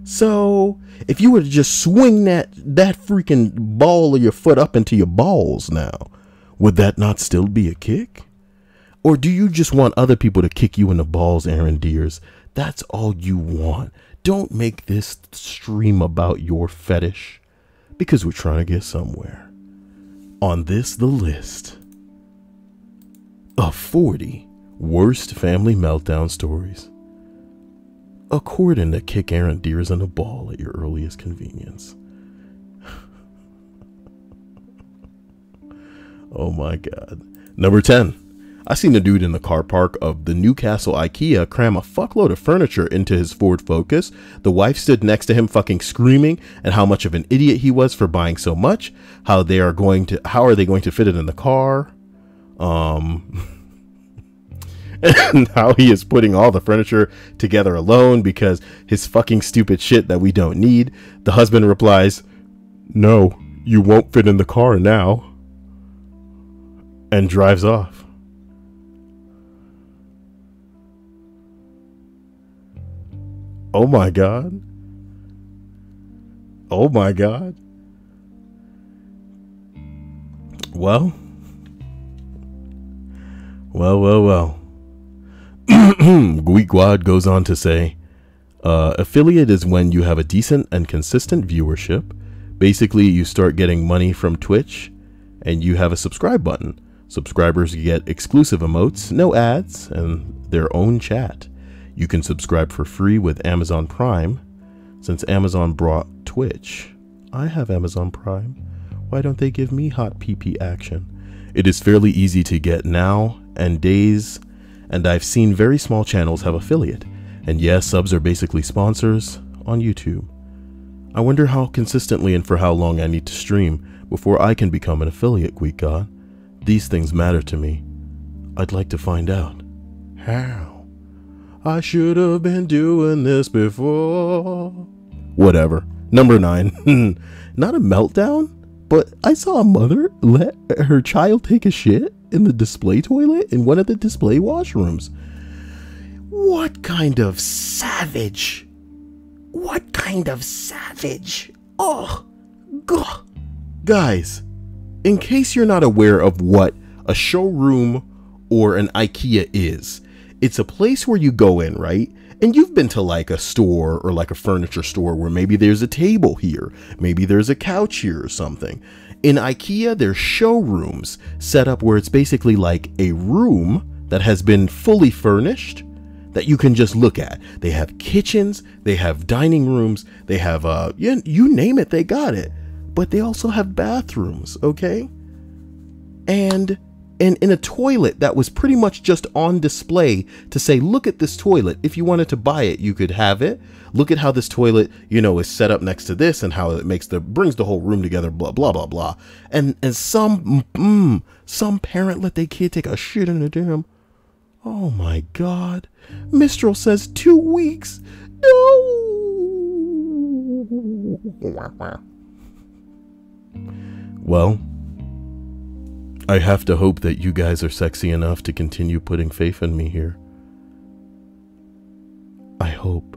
S1: So if you were to just swing that freaking ball of your foot up into your balls now, would that not still be a kick? Or do you just want other people to kick you in the balls, Aaron Deers? That's all you want. Don't make this stream about your fetish, because we're trying to get somewhere. On this, the list of 40 worst family meltdown stories, according to Kick Aaron Deers in the ball at your earliest convenience. Oh my God. Number 10. I seen a dude in the car park of the Newcastle Ikea cram a fuckload of furniture into his Ford Focus. The wife stood next to him fucking screaming and how much of an idiot he was for buying so much. How are they going to fit it in the car? And how he is putting all the furniture together alone because his fucking stupid shit that we don't need. The husband replies, "No, you won't fit in the car now," and drives off. Oh my God. Oh my God. Well. Gweekwad goes on to say, affiliate is when you have a decent and consistent viewership. Basically, you start getting money from Twitch and you have a subscribe button. Subscribers get exclusive emotes, no ads, and their own chat. You can subscribe for free with Amazon Prime. Since Amazon brought Twitch, I have Amazon Prime. Why don't they give me hot PP action? It is fairly easy to get now and days, and I've seen very small channels have affiliate. And yes, subs are basically sponsors on YouTube. I wonder how consistently and for how long I need to stream before I can become an affiliate, Greek God. These things matter to me. I'd like to find out. How? I should have been doing this before. Whatever. Number 9. Not a meltdown, but I saw a mother let her child take a shit in the display toilet in one of the display washrooms. What kind of savage? What kind of savage? Oh, God. Guys, in case you're not aware of what a showroom or an Ikea is, it's a place where you go in, right? And you've been to like a store or like a furniture store where maybe there's a table here, maybe there's a couch here or something. In Ikea, there's showrooms set up where it's basically like a room that has been fully furnished, that you can just look at. They have kitchens, they have dining rooms, they have, you name it, they got it. But they also have bathrooms, okay? And in a toilet that was pretty much just on display to say, look at this toilet. If you wanted to buy it, you could have it. Look at how this toilet, you know, is set up next to this and how it brings the whole room together, blah, blah, blah, blah. And some parent let their kid take a shit in the damn. Oh my God. Mistral says 2 weeks. No. Well, I have to hope that you guys are sexy enough to continue putting faith in me here. I hope.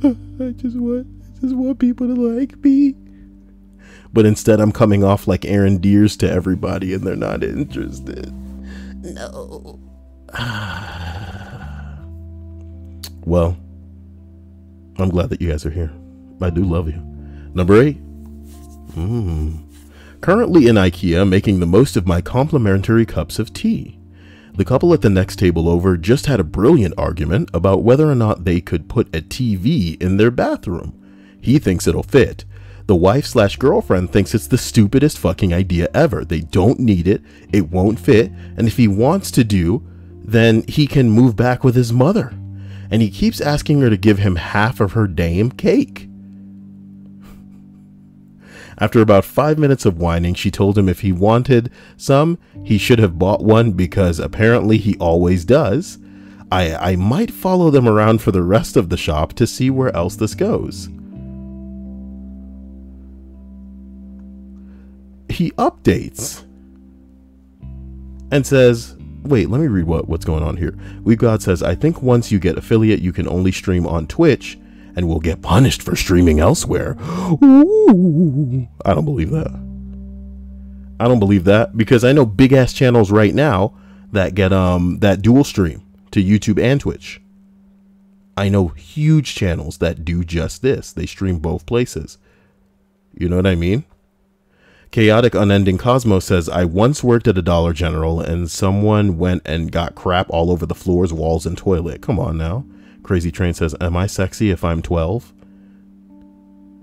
S1: I just want people to like me. But instead I'm coming off like Aaron Deers to everybody and they're not interested. No. Well, I'm glad that you guys are here. I do love you. Number 8. Currently in Ikea, making the most of my complimentary cups of tea. The couple at the next table over just had a brilliant argument about whether or not they could put a TV in their bathroom. He thinks it'll fit. The wife/girlfriend thinks it's the stupidest fucking idea ever. They don't need it, it won't fit, and if he wants to do, then he can move back with his mother. And he keeps asking her to give him half of her damn cake. After about 5 minutes of whining, she told him if he wanted some, he should have bought one because apparently he always does. I might follow them around for the rest of the shop to see where else this goes. He updates and says, wait, let me read what's going on here. WeebGod says, I think once you get affiliate, you can only stream on Twitch and will get punished for streaming elsewhere. Ooh, I don't believe that. I don't believe that because I know big ass channels right now that get that dual stream to YouTube and Twitch. I know huge channels that do just this. They stream both places. You know what I mean? Chaotic Unending Cosmos says, I once worked at a Dollar General and someone went and got crap all over the floors, walls, and toilet. Come on now. Crazy Train says, am I sexy if I'm 12?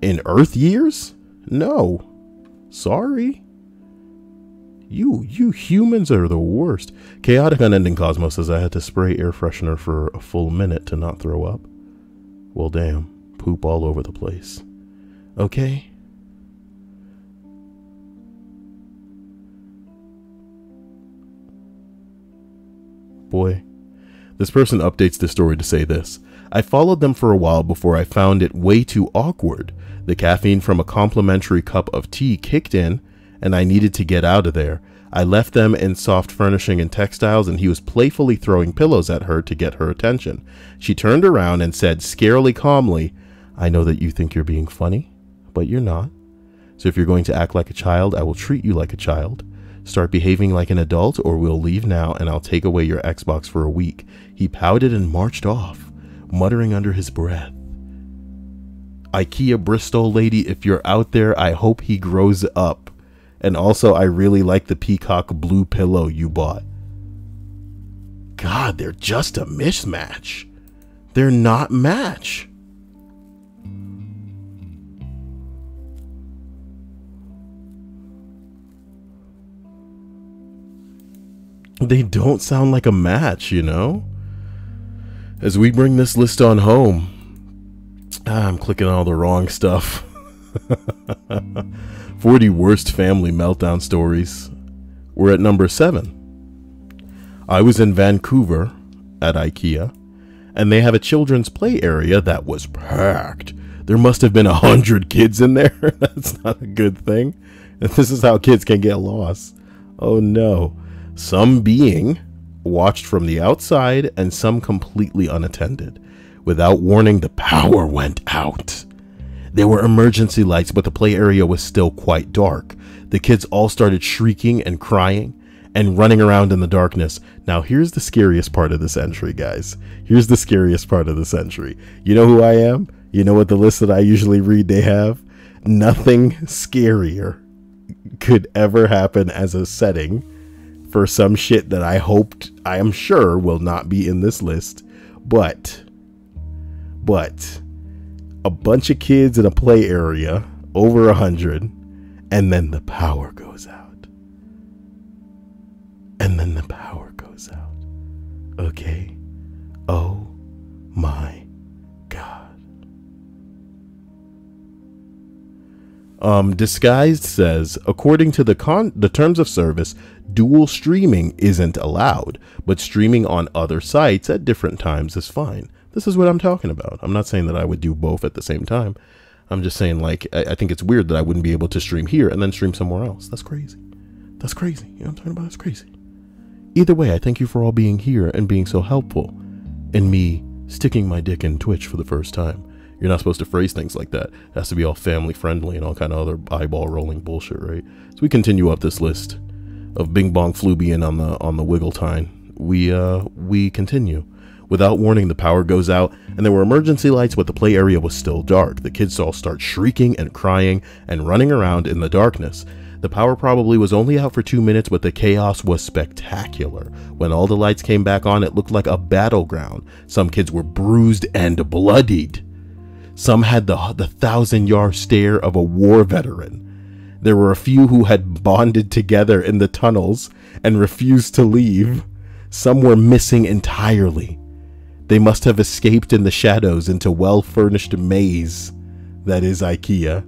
S1: In Earth years? No. Sorry. You humans are the worst. Chaotic Unending Cosmos says, I had to spray air freshener for a full minute to not throw up. Well, damn. Poop all over the place. Okay. Boy. This person updates the story to say this. I followed them for a while before I found it way too awkward. The caffeine from a complimentary cup of tea kicked in, and I needed to get out of there. I left them in soft furnishing and textiles, and he was playfully throwing pillows at her to get her attention. She turned around and said scarily calmly, I know that you think you're being funny, but you're not. So if you're going to act like a child, I will treat you like a child. Start behaving like an adult or we'll leave now and I'll take away your Xbox for a week. He pouted and marched off, muttering under his breath. Ikea Bristol lady, if you're out there, I hope he grows up. And also, I really like the peacock blue pillow you bought. God, they're just a mismatch. They're not match. They don't sound like a match, you know? As we bring this list on home, I'm clicking all the wrong stuff. 40 worst family meltdown stories. We're at number 7. I was in Vancouver at Ikea, and they have a children's play area that was packed. There must have been 100 kids in there. That's not a good thing. And this is how kids can get lost. Oh no. Some being watched from the outside and some completely unattended. Without warning, the power went out. There were emergency lights, but the play area was still quite dark. The kids all started shrieking and crying and running around in the darkness. Now, here's the scariest part of this entry, guys. Here's the scariest part of this entry. You know who I am? You know what the list that I usually read they have? Nothing scarier could ever happen as a setting
S2: for some shit that I am sure will not be in this list. But a bunch of kids in a play area, over 100, and then the power goes out. And then the power goes out. Okay. Oh my God. Disguised says, according to the terms of service, dual streaming isn't allowed, but streaming on other sites at different times is fine. This is what I'm talking about. I'm not saying that I would do both at the same time. I'm just saying, like, I think it's weird that I wouldn't be able to stream here and then stream somewhere else. That's crazy. That's crazy. You know what I'm talking about? That's crazy. Either way, I thank you for all being here and being so helpful in me sticking my dick in Twitch for the first time. You're not supposed to phrase things like that. It has to be all family friendly and all kind of other eyeball rolling bullshit, right? So we continue up this list of Bing Bong Flubian on the Wiggletine. We continue. Without warning, the power goes out, and there were emergency lights, but the play area was still dark. The kids all start shrieking and crying and running around in the darkness. The power probably was only out for 2 minutes, but the chaos was spectacular. When all the lights came back on, it looked like a battleground. Some kids were bruised and bloodied. Some had the 1,000-yard stare of a war veteran. There were a few who had bonded together in the tunnels and refused to leave. Some were missing entirely. They must have escaped in the shadows into well-furnished maze that is Ikea.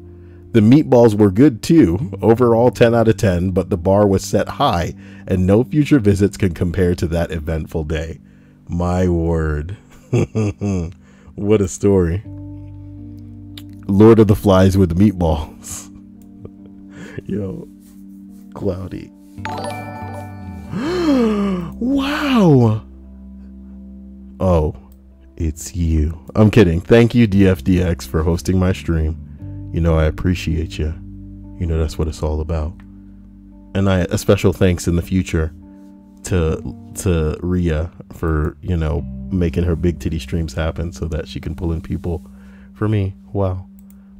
S2: The meatballs were good too, overall 10 out of 10, but the bar was set high, and no future visits can compare to that eventful day. My word. What a story. Lord of the Flies with meatballs. Yo, Cloudy. Wow. Oh, it's you. I'm kidding. Thank you, DFDX, for hosting my stream. You know I appreciate you. You know that's what it's all about. And a special thanks in the future to Rhea for, you know, making her big titty streams happen so that she can pull in people for me. Wow.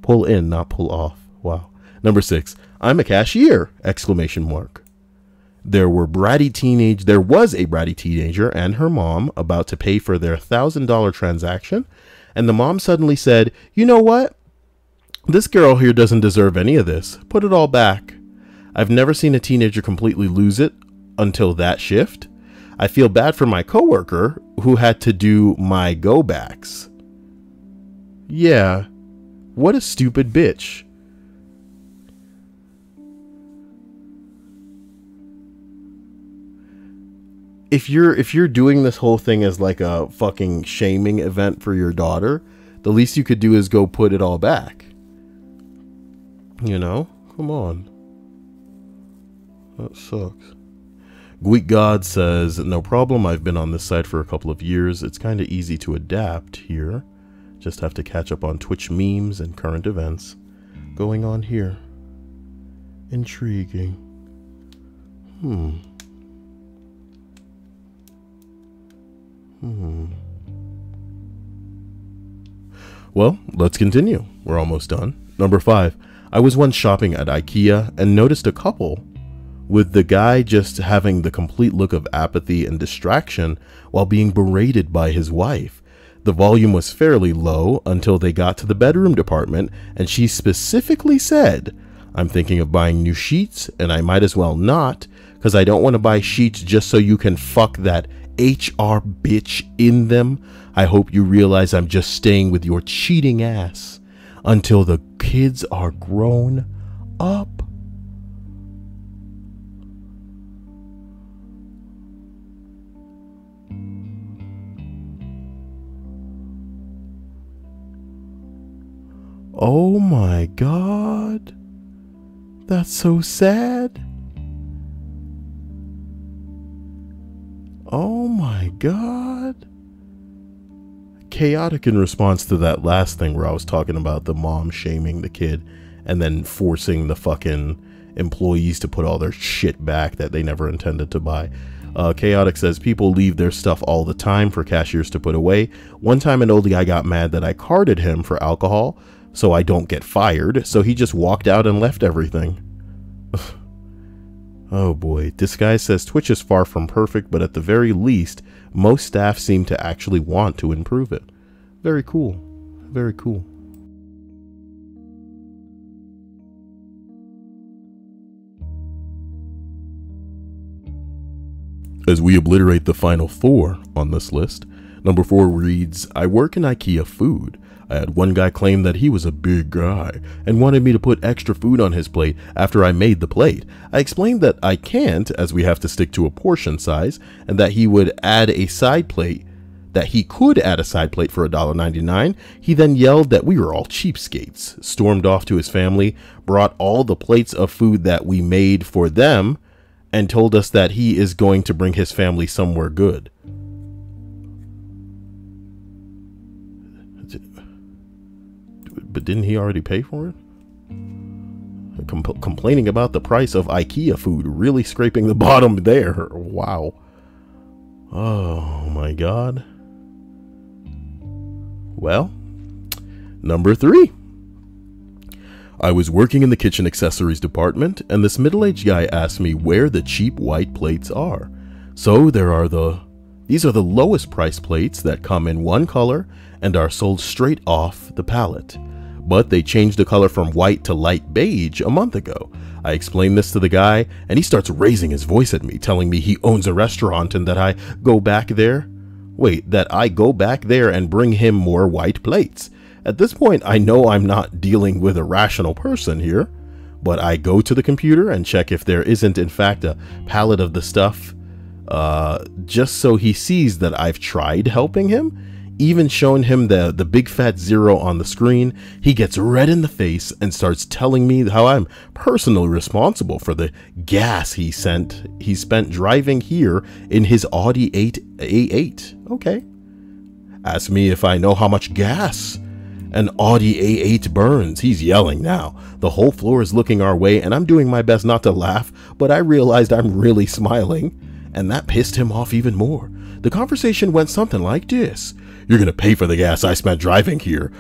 S2: Pull in, not pull off. Wow. Number 6. I'm a cashier! Exclamation mark. There was a bratty teenager and her mom about to pay for their $1,000 transaction, and the mom suddenly said, "You know what? This girl here doesn't deserve any of this. Put it all back." I've never seen a teenager completely lose it until that shift. I feel bad for my coworker who had to do my go backs. Yeah, what a stupid bitch. If you're doing this whole thing as like a fucking shaming event for your daughter, the least you could do is go put it all back. You know? Come on. That sucks. Greek God says, no problem. I've been on this site for a couple of years. It's kind of easy to adapt here. Just have to catch up on Twitch memes and current events going on here. Intriguing. Well, let's continue. We're almost done. Number 5. I was once shopping at Ikea and noticed a couple with the guy just having the complete look of apathy and distraction while being berated by his wife. The volume was fairly low until they got to the bedroom department, and she specifically said, "I'm thinking of buying new sheets, and I might as well not, because I don't want to buy sheets just so you can fuck that HR bitch in them. I hope you realize I'm just staying with your cheating ass until the kids are grown up." Oh my God. That's so sad. Oh my God. Chaotic in response to that last thing where I was talking about the mom shaming the kid and then forcing the fucking employees to put all their shit back that they never intended to buy. Chaotic says people leave their stuff all the time for cashiers to put away. One time an old guy got mad that I carded him for alcohol so I don't get fired, so he just walked out and left everything. Oh boy, this guy says Twitch is far from perfect, but at the very least, most staff seem to actually want to improve it. Very cool. Very cool.
S1: As we obliterate the final 4 on this list, number 4 reads, I work in Ikea food. I had one guy claim that he was a big guy and wanted me to put extra food on his plate after I made the plate. I explained that I can't, as we have to stick to a portion size, and that he would add a side plate, that he could add a side plate for $1.99. He then yelled that we were all cheapskates, stormed off to his family, brought all the plates of food that we made for them, and told us that he is going to bring his family somewhere good. But didn't he already pay for it? Complaining about the price of Ikea food, really scraping the bottom there. Wow. Oh my God. Well, number 3. I was working in the kitchen accessories department, and this middle-aged guy asked me where the cheap white plates are. So these are the lowest price plates that come in one color and are sold straight off the pallet. But they changed the color from white to light beige a month ago. I explained this to the guy, and he starts raising his voice at me, telling me he owns a restaurant and that I go back there. That I go back there and bring him more white plates. At this point, I know I'm not dealing with a rational person here, but I go to the computer and check if there isn't in fact a pallet of the stuff, just so he sees that I've tried helping him. Even shown him the big fat 0 on the screen. He gets red in the face and starts telling me how I'm personally responsible for the gas he spent driving here in his Audi A8. Okay. Ask me if I know how much gas an Audi A8 burns. He's yelling now. The whole floor is looking our way, and I'm doing my best not to laugh, but I realized I'm really smiling, and that pissed him off even more. The conversation went something like this. You're gonna pay for the gas I spent driving here.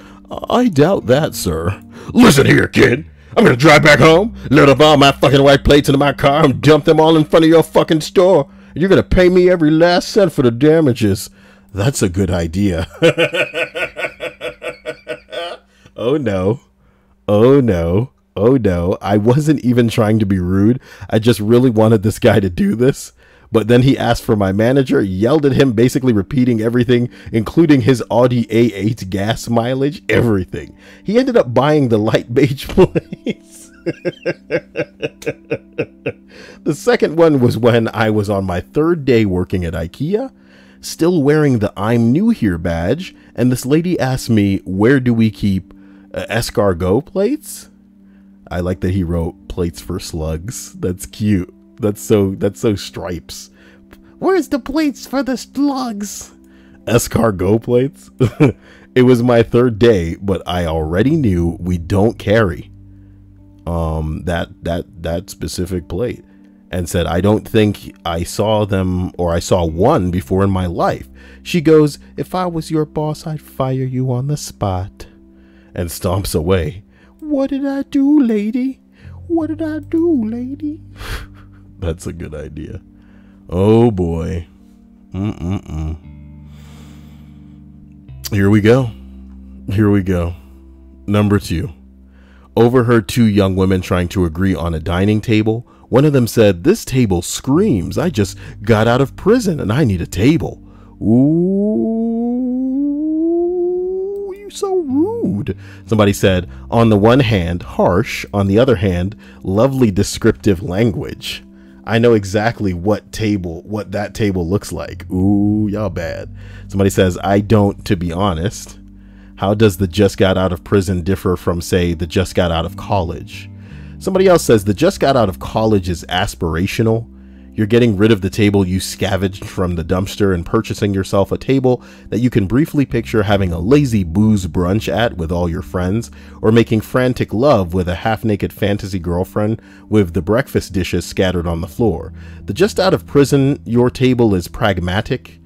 S1: I doubt that, sir. Listen here, kid. I'm gonna drive back home, load up all my fucking white plates into my car, and dump them all in front of your fucking store. You're gonna pay me every last cent for the damages. That's a good idea. Oh no. Oh no. Oh no. I wasn't even trying to be rude. I just really wanted this guy to do this. But then he asked for my manager, yelled at him, basically repeating everything, including his Audi A8 gas mileage, everything. He ended up buying the light beige plates. The second one was when I was on my 3rd day working at Ikea, still wearing the I'm new here badge, and this lady asked me, where do we keep escargot plates? I like that he wrote plates for slugs. That's cute. That's so Stripes. Where's the plates for the slugs? Escargot plates? It was my 3rd day, but I already knew we don't carry that specific plate, and said I don't think I saw them, or I saw one before in my life. She goes, if I was your boss, I'd fire you on the spot, and stomps away. What did I do, lady? What did I do, lady? That's a good idea. Oh boy. Here we go. Here we go. Number 2. Overheard 2 young women trying to agree on a dining table. One of them said, this table screams. I just got out of prison and I need a table. Ooh, you so rude. Somebody said, on the one hand, harsh. On the other hand, lovely descriptive language. I know exactly what that table looks like. Ooh, y'all bad. Somebody says, I don't, to be honest. How does the just got out of prison differ from, say, the just got out of college? Somebody else says, the just got out of college is aspirational. You're getting rid of the table you scavenged from the dumpster and purchasing yourself a table that you can briefly picture having a lazy booze brunch at with all your friends, or making frantic love with a half-naked fantasy girlfriend with the breakfast dishes scattered on the floor. The just out of prison, your table is pragmatic.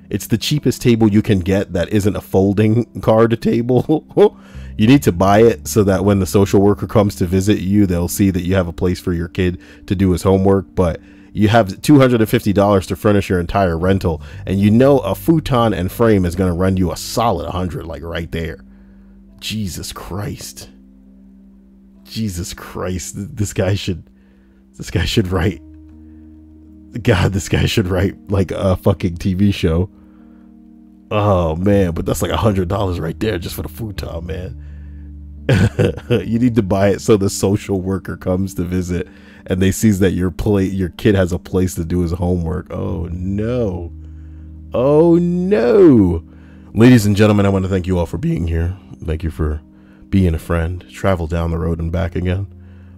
S1: It's the cheapest table you can get that isn't a folding card table.
S2: You need to buy it so that when the social worker comes to visit you, they'll see that you have a place for your kid to do his homework. But you have $250 to furnish your entire rental, and you know a futon and frame is going to run you a solid 100, like right there. Jesus Christ. Jesus Christ. This guy should write. God, this guy should write like a fucking TV show. Oh man, but that's like $100 right there just for the futon, man. You need to buy it so the social worker comes to visit and they sees that your kid has a place to do his homework. Oh no. Oh no. Ladies and gentlemen, I want to thank you all for being here. Thank you for being a friend. Travel down the road and back again.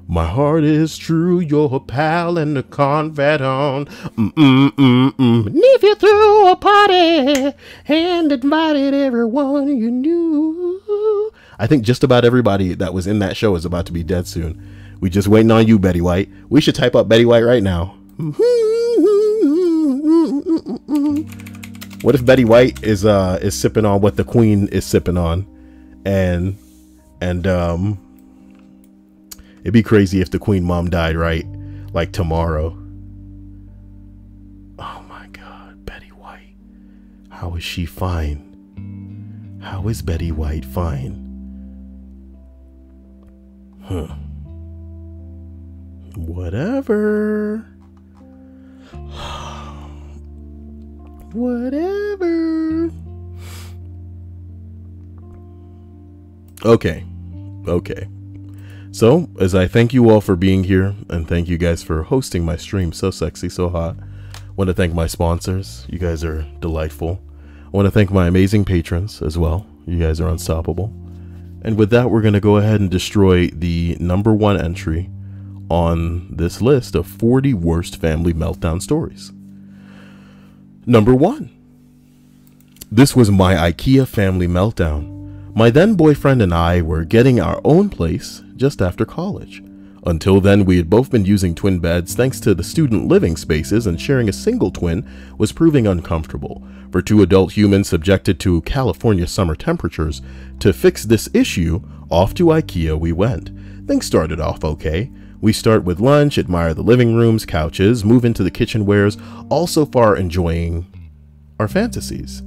S2: My heart is true, your pal and the confidant. And if you threw a party and invited everyone you knew. I think just about everybody that was in that show is about to be dead soon. We just waiting on you, Betty White. We should type up Betty White right now. What if Betty White is sipping on what the Queen is sipping on, and it'd be crazy if the Queen Mom died, right? Like tomorrow. Oh my God, Betty White. How is she fine? How is Betty White fine? Huh. Whatever. Whatever. Okay. So, as I thank you all for being here, and thank you guys for hosting my stream, so sexy, so hot. I want to thank my sponsors. You guys are delightful. I want to thank my amazing patrons as well. You guys are unstoppable. And with that, we're going to go ahead and destroy the #1 entry on this list of 40 worst family meltdown stories. Number 1. This was my Ikea family meltdown. My then boyfriend and I were getting our own place just after college. Until then, we had both been using twin beds thanks to the student living spaces, and sharing a single twin was proving uncomfortable for 2 adult humans subjected to California summer temperatures. To fix this issue, off to Ikea we went. Things started off okay. We start with lunch, admire the living rooms, couches, move into the kitchenwares, all so far enjoying our fantasies.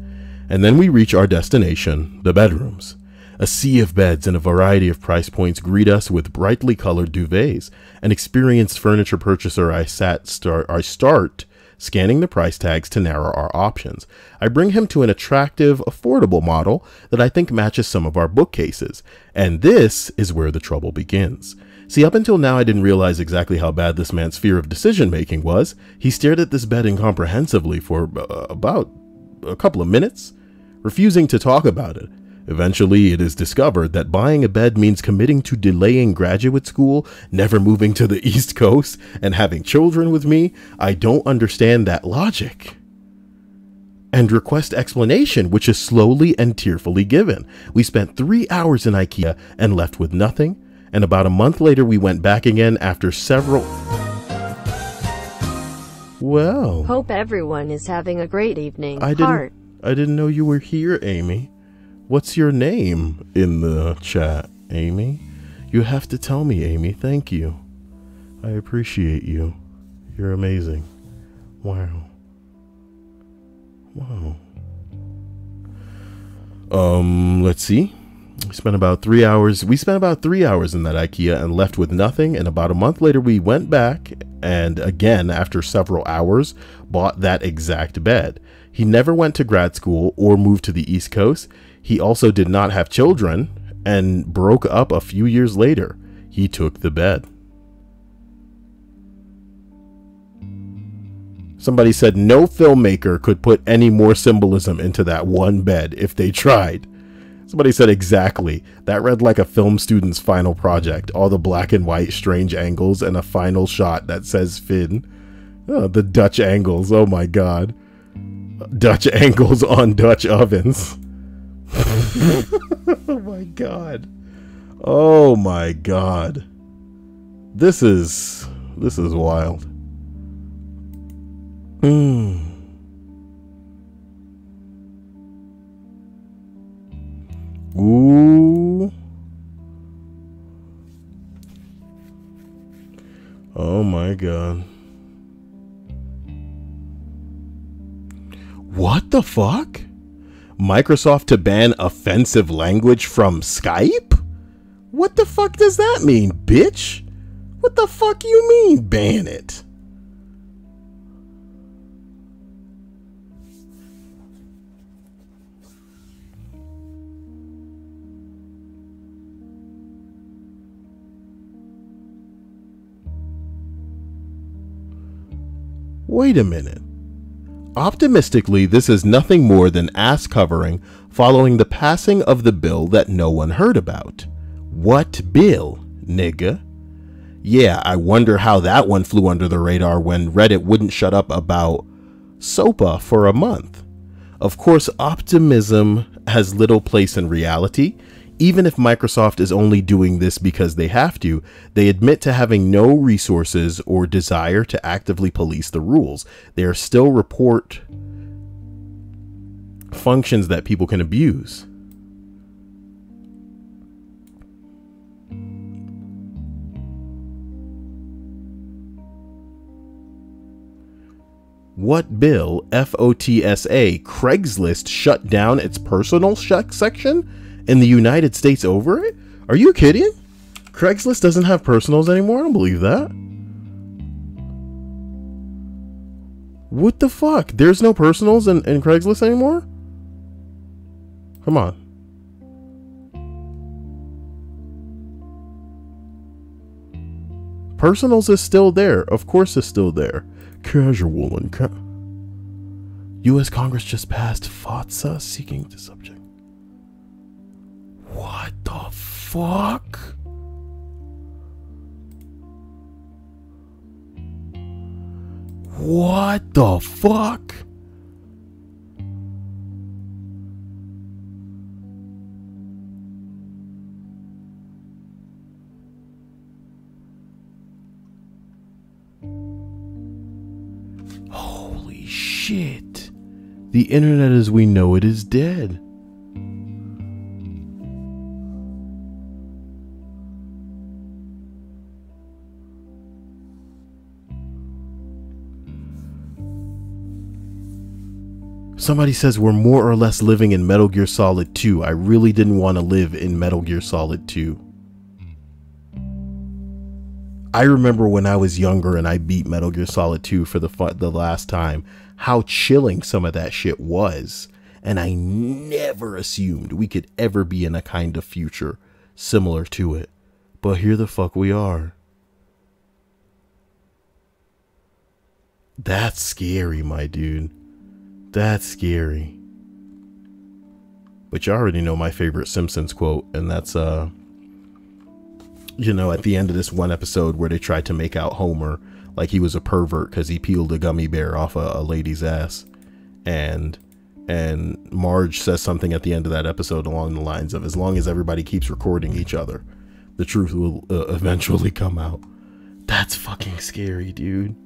S2: And then we reach our destination, the bedrooms. A sea of beds in a variety of price points greet us with brightly colored duvets. An experienced furniture purchaser, I start scanning the price tags to narrow our options. I bring him to an attractive, affordable model that I think matches some of our bookcases. And this is where the trouble begins. See, up until now, I didn't realize exactly how bad this man's fear of decision-making was. He stared at this bed incomprehensively for about a couple of minutes, refusing to talk about it. Eventually, it is discovered that buying a bed means committing to delaying graduate school, never moving to the East Coast, and having children with me. I don't understand that logic. And request explanation, which is slowly and tearfully given. We spent 3 hours in Ikea and left with nothing. And about a month later, we went back again after several... Well...
S3: Hope everyone is having a great evening.
S2: I didn't know you were here, Amy. What's your name in the chat, Amy? You have to tell me, Amy. Thank you. I appreciate you. You're amazing. Wow. Wow. Let's see. We spent about 3 hours in that Ikea and left with nothing. And about a month later, we went back and again, after several hours, bought that exact bed. He never went to grad school or moved to the East Coast. He also did not have children and broke up a few years later. He took the bed. Somebody said no filmmaker could put any more symbolism into that one bed if they tried. Somebody said exactly. That read like a film student's final project. All the black and white strange angles and a final shot that says Finn. Oh, the Dutch angles. Oh my God. Dutch angles on Dutch ovens. Oh my God. Oh my God. This is wild. Ooh. my god. What the fuck? Microsoft to ban offensive language from Skype? What the fuck does that mean, bitch? What the fuck you mean, ban it? Wait a minute. Optimistically, this is nothing more than ass covering following the passing of the bill that no one heard about. What bill, nigga? Yeah, I wonder how that one flew under the radar when Reddit wouldn't shut up about SOPA for a month. Of course, optimism has little place in reality. Even if Microsoft is only doing this because they have to, they admit to having no resources or desire to actively police the rules. They are still report functions that people can abuse. What bill? FOTSA. Craigslist shut down its personal section in the United States over it? Are you kidding? Craigslist doesn't have personals anymore? I don't believe that. What the fuck? There's no personals in Craigslist anymore? Come on. Personals is still there. Of course it's still there. Casual and U.S. Congress just passed FOTSA seeking the subject. What the fuck? What the fuck? Holy shit. The internet as we know it is dead. Somebody says we're more or less living in Metal Gear Solid 2. I really didn't want to live in Metal Gear Solid 2. I remember when I was younger and I beat Metal Gear Solid 2 for the last time, how chilling some of that shit was. And I never assumed we could ever be in a kind of future similar to it. But here the fuck we are. That's scary, my dude. That's scary. But you already know my favorite Simpsons quote, and that's you know, at the end of this one episode where they tried to make out Homer like he was a pervert because he peeled a gummy bear off a lady's ass, and Marge says something at the end of that episode along the lines of, as long as everybody keeps recording each other, the truth will eventually come out. That's fucking scary, dude.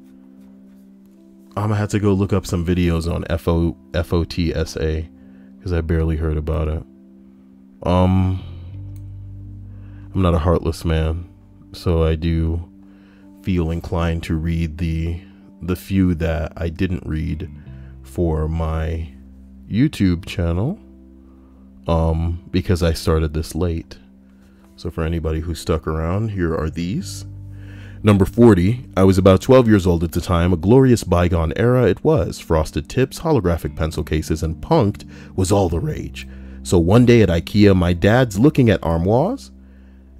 S2: I'm gonna have to go look up some videos on FOTSA because I barely heard about it. I'm not a heartless man, so I do feel inclined to read the few that I didn't read for my YouTube channel, because I started this late. So for anybody who stuck around, here are these. Number 40, I was about 12 years old at the time, a glorious bygone era it was. Frosted tips, holographic pencil cases, and punked was all the rage. So one day at Ikea, my dad's looking at armoires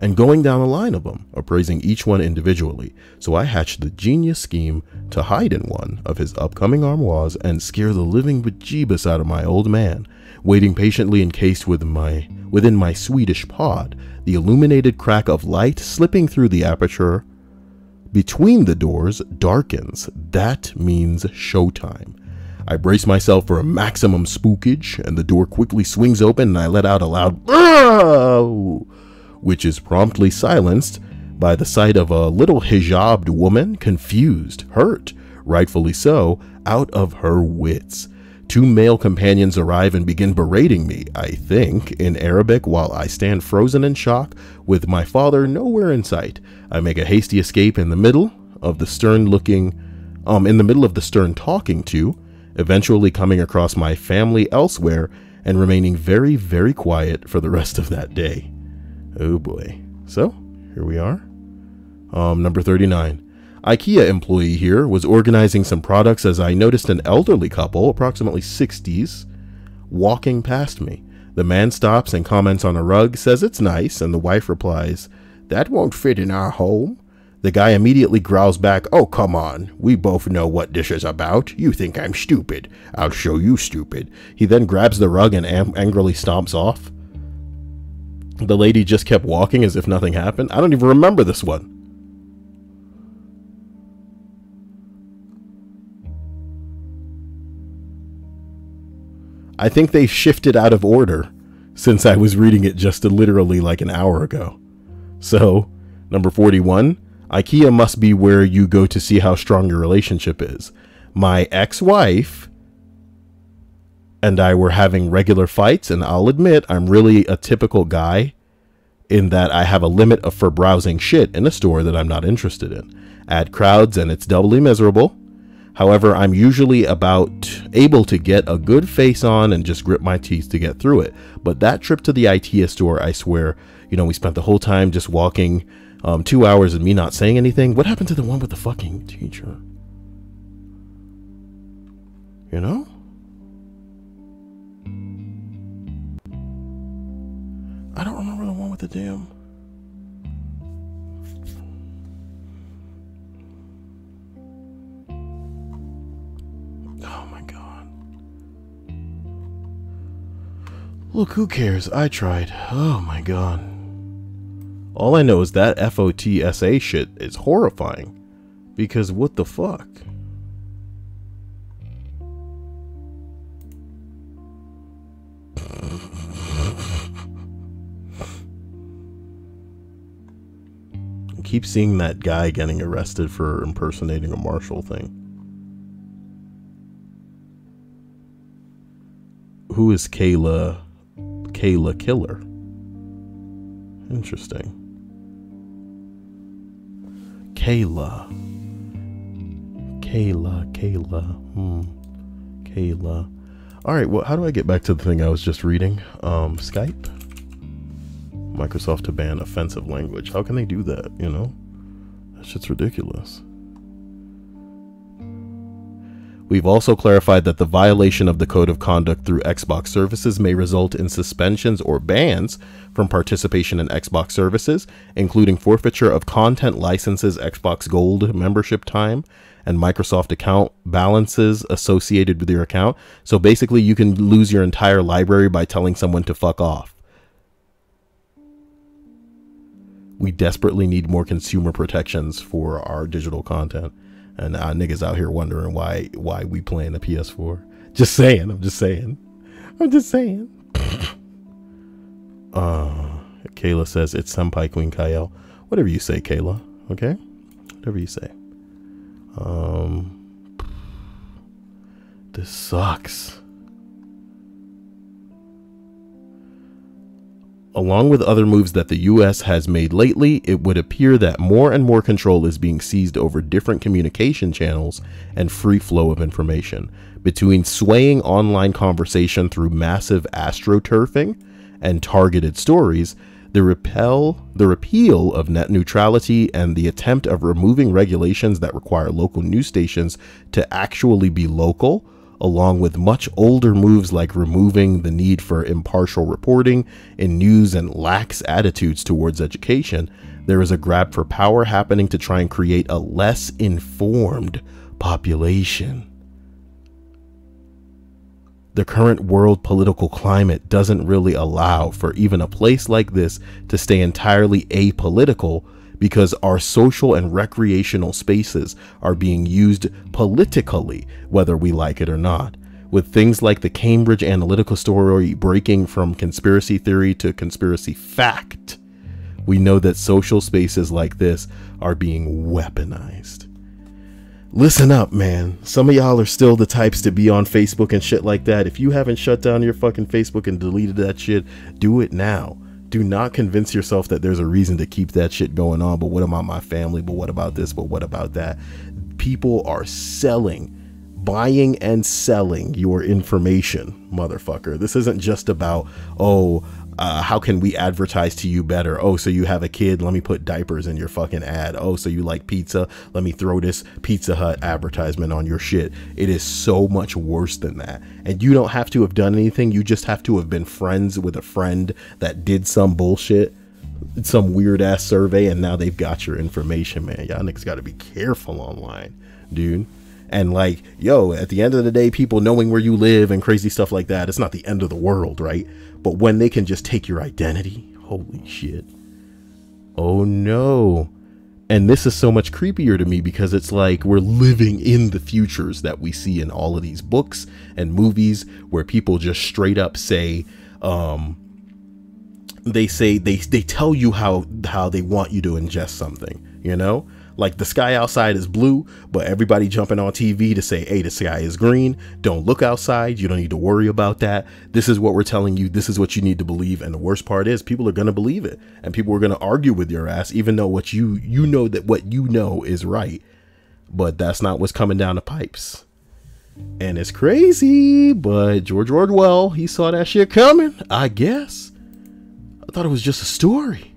S2: and going down a line of them, appraising each one individually. So I hatched the genius scheme to hide in one of his upcoming armoires and scare the living bejeebus out of my old man, waiting patiently encased within my Swedish pod, the illuminated crack of light slipping through the aperture between the doors darkens. That means showtime. I brace myself for a maximum spookage, and the door quickly swings open and I let out a loud "Bro!" which is promptly silenced by the sight of a little hijabbed woman, confused, hurt, rightfully so, out of her wits. Two male companions arrive and begin berating me, I think, in Arabic, while I stand frozen in shock with my father nowhere in sight. I make a hasty escape in the middle of the stern talking to, eventually coming across my family elsewhere and remaining very, very quiet for the rest of that day. Oh boy. So, here we are. Number 39. Ikea employee here was organizing some products as I noticed an elderly couple, approximately 60s, walking past me. The man stops and comments on a rug, says it's nice, and the wife replies, "That won't fit in our home." The guy immediately growls back, "Oh, come on. We both know what this is about. You think I'm stupid. I'll show you stupid." He then grabs the rug and angrily stomps off. The lady just kept walking as if nothing happened. I don't even remember this one. I think they shifted out of order since I was reading it just literally like an hour ago. So, number 41, Ikea must be where you go to see how strong your relationship is. My ex-wife and I were having regular fights, and I'll admit I'm really a typical guy in that I have a limit for browsing shit in a store that I'm not interested in. Add crowds and it's doubly miserable. However, I'm usually able to get a good face on and just grit my teeth to get through it. But that trip to the IKEA store, I swear, we spent the whole time just walking 2 hours and me not saying anything. What happened to the one with the fucking teacher? I don't remember the one with the damn... Look, who cares? I tried. Oh my god. All I know is that FOTSA shit is horrifying. Because what the fuck? I keep seeing that guy getting arrested for impersonating a marshal thing. Who is Kayla Killer? Interesting. Kayla. Alright, well, how do I get back to the thing I was just reading? Skype? Microsoft to ban offensive language. How can they do that, That shit's ridiculous. We've also clarified that the violation of the code of conduct through Xbox services may result in suspensions or bans from participation in Xbox services, including forfeiture of content licenses, Xbox Gold membership time, and Microsoft account balances associated with your account. So basically, you can lose your entire library by telling someone to fuck off. We desperately need more consumer protections for our digital content. And niggas out here wondering why we playing the PS4. Just saying. I'm just saying. Kayla says it's Senpai Queen Kyle. Whatever you say, Kayla. Okay? Whatever you say. This sucks. Along with other moves that the US has made lately, it would appear that more and more control is being seized over different communication channels and free flow of information. Between swaying online conversation through massive astroturfing and targeted stories, the repeal of net neutrality and the attempt of removing regulations that require local news stations to actually be local, along with much older moves like removing the need for impartial reporting in news and lax attitudes towards education, there is a grab for power happening to try and create a less informed population. The current world political climate doesn't really allow for even a place like this to stay entirely apolitical, because our social and recreational spaces are being used politically, whether we like it or not. With things like the Cambridge Analytica story breaking from conspiracy theory to conspiracy fact, we know that social spaces like this are being weaponized. Listen up, man. Some of y'all are still the types to be on Facebook and shit like that. If you haven't shut down your fucking Facebook and deleted that shit, do it now. Do not convince yourself that there's a reason to keep that shit going on. But what about my family? But what about this? But what about that? People are buying and selling your information, motherfucker. This isn't just about, how can we advertise to you better? Oh, so you have a kid, let me put diapers in your fucking ad. Oh, so you like pizza, let me throw this Pizza Hut advertisement on your shit. It is so much worse than that. And you don't have to have done anything. You just have to have been friends with a friend that did some bullshit, some weird ass survey, and now they've got your information, man. Y'all niggas gotta be careful online, dude. And like, yo, at the end of the day, people knowing where you live and crazy stuff like that, it's not the end of the world, right? But when they can just take your identity, holy shit. Oh no. And this is so much creepier to me because it's like we're living in the futures that we see in all of these books and movies where people just straight up say, they tell you how they want you to ingest something, you know? Like the sky outside is blue, but everybody jumping on TV to say, hey, the sky is green. Don't look outside. You don't need to worry about that. This is what we're telling you. This is what you need to believe. And the worst part is people are going to believe it. And people are going to argue with your ass, even though what you know that what you know is right. But that's not what's coming down the pipes. And it's crazy. But George Orwell, he saw that shit coming, I guess. I thought it was just a story.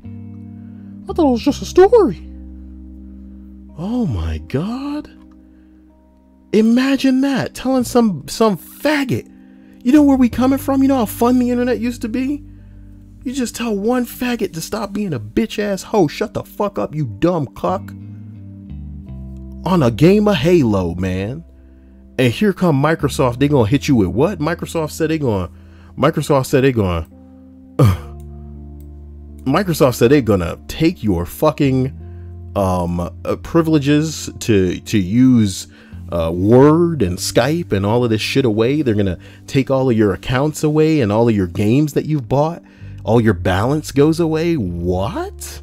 S2: Oh my God. Imagine that, telling some faggot. You know where we coming from? You know how fun the internet used to be? You just tell one faggot to stop being a bitch ass hoe. Shut the fuck up, you dumb cuck. On a game of Halo, man. And here come Microsoft. They gonna hit you with what? Microsoft said they gonna take your fucking privileges to use Word and Skype and all of this shit away. They're gonna take all of your accounts away and all of your games that you've bought. All your balance goes away. What?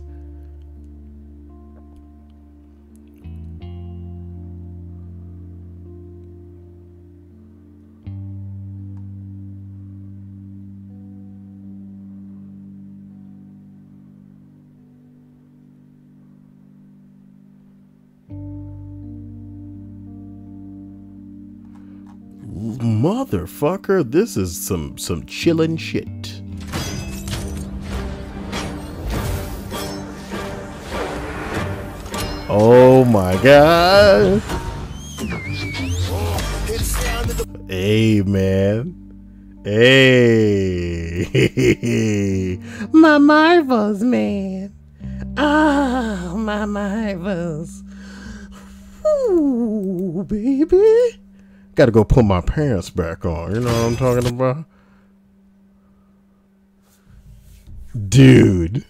S2: Motherfucker, this is some chillin' shit. Oh my God. Hey man. Hey. My marvels, man. Ah, my marvels. Ooh, baby. Gotta go put my pants back on. You know what I'm talking about? Dude.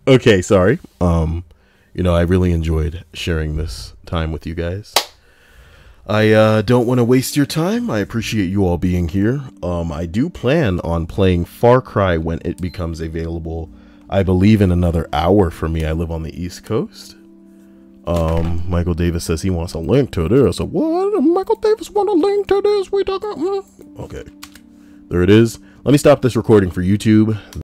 S2: Okay, sorry. You know, I really enjoyed sharing this time with you guys. I don't want to waste your time. I appreciate you all being here. I do plan on playing Far Cry when it becomes available. I believe in another hour for me. I live on the East Coast. Michael Davis says he wants a link to this. So what? Michael Davis want a link to this? We talking? Okay, there it is. Let me stop this recording for YouTube.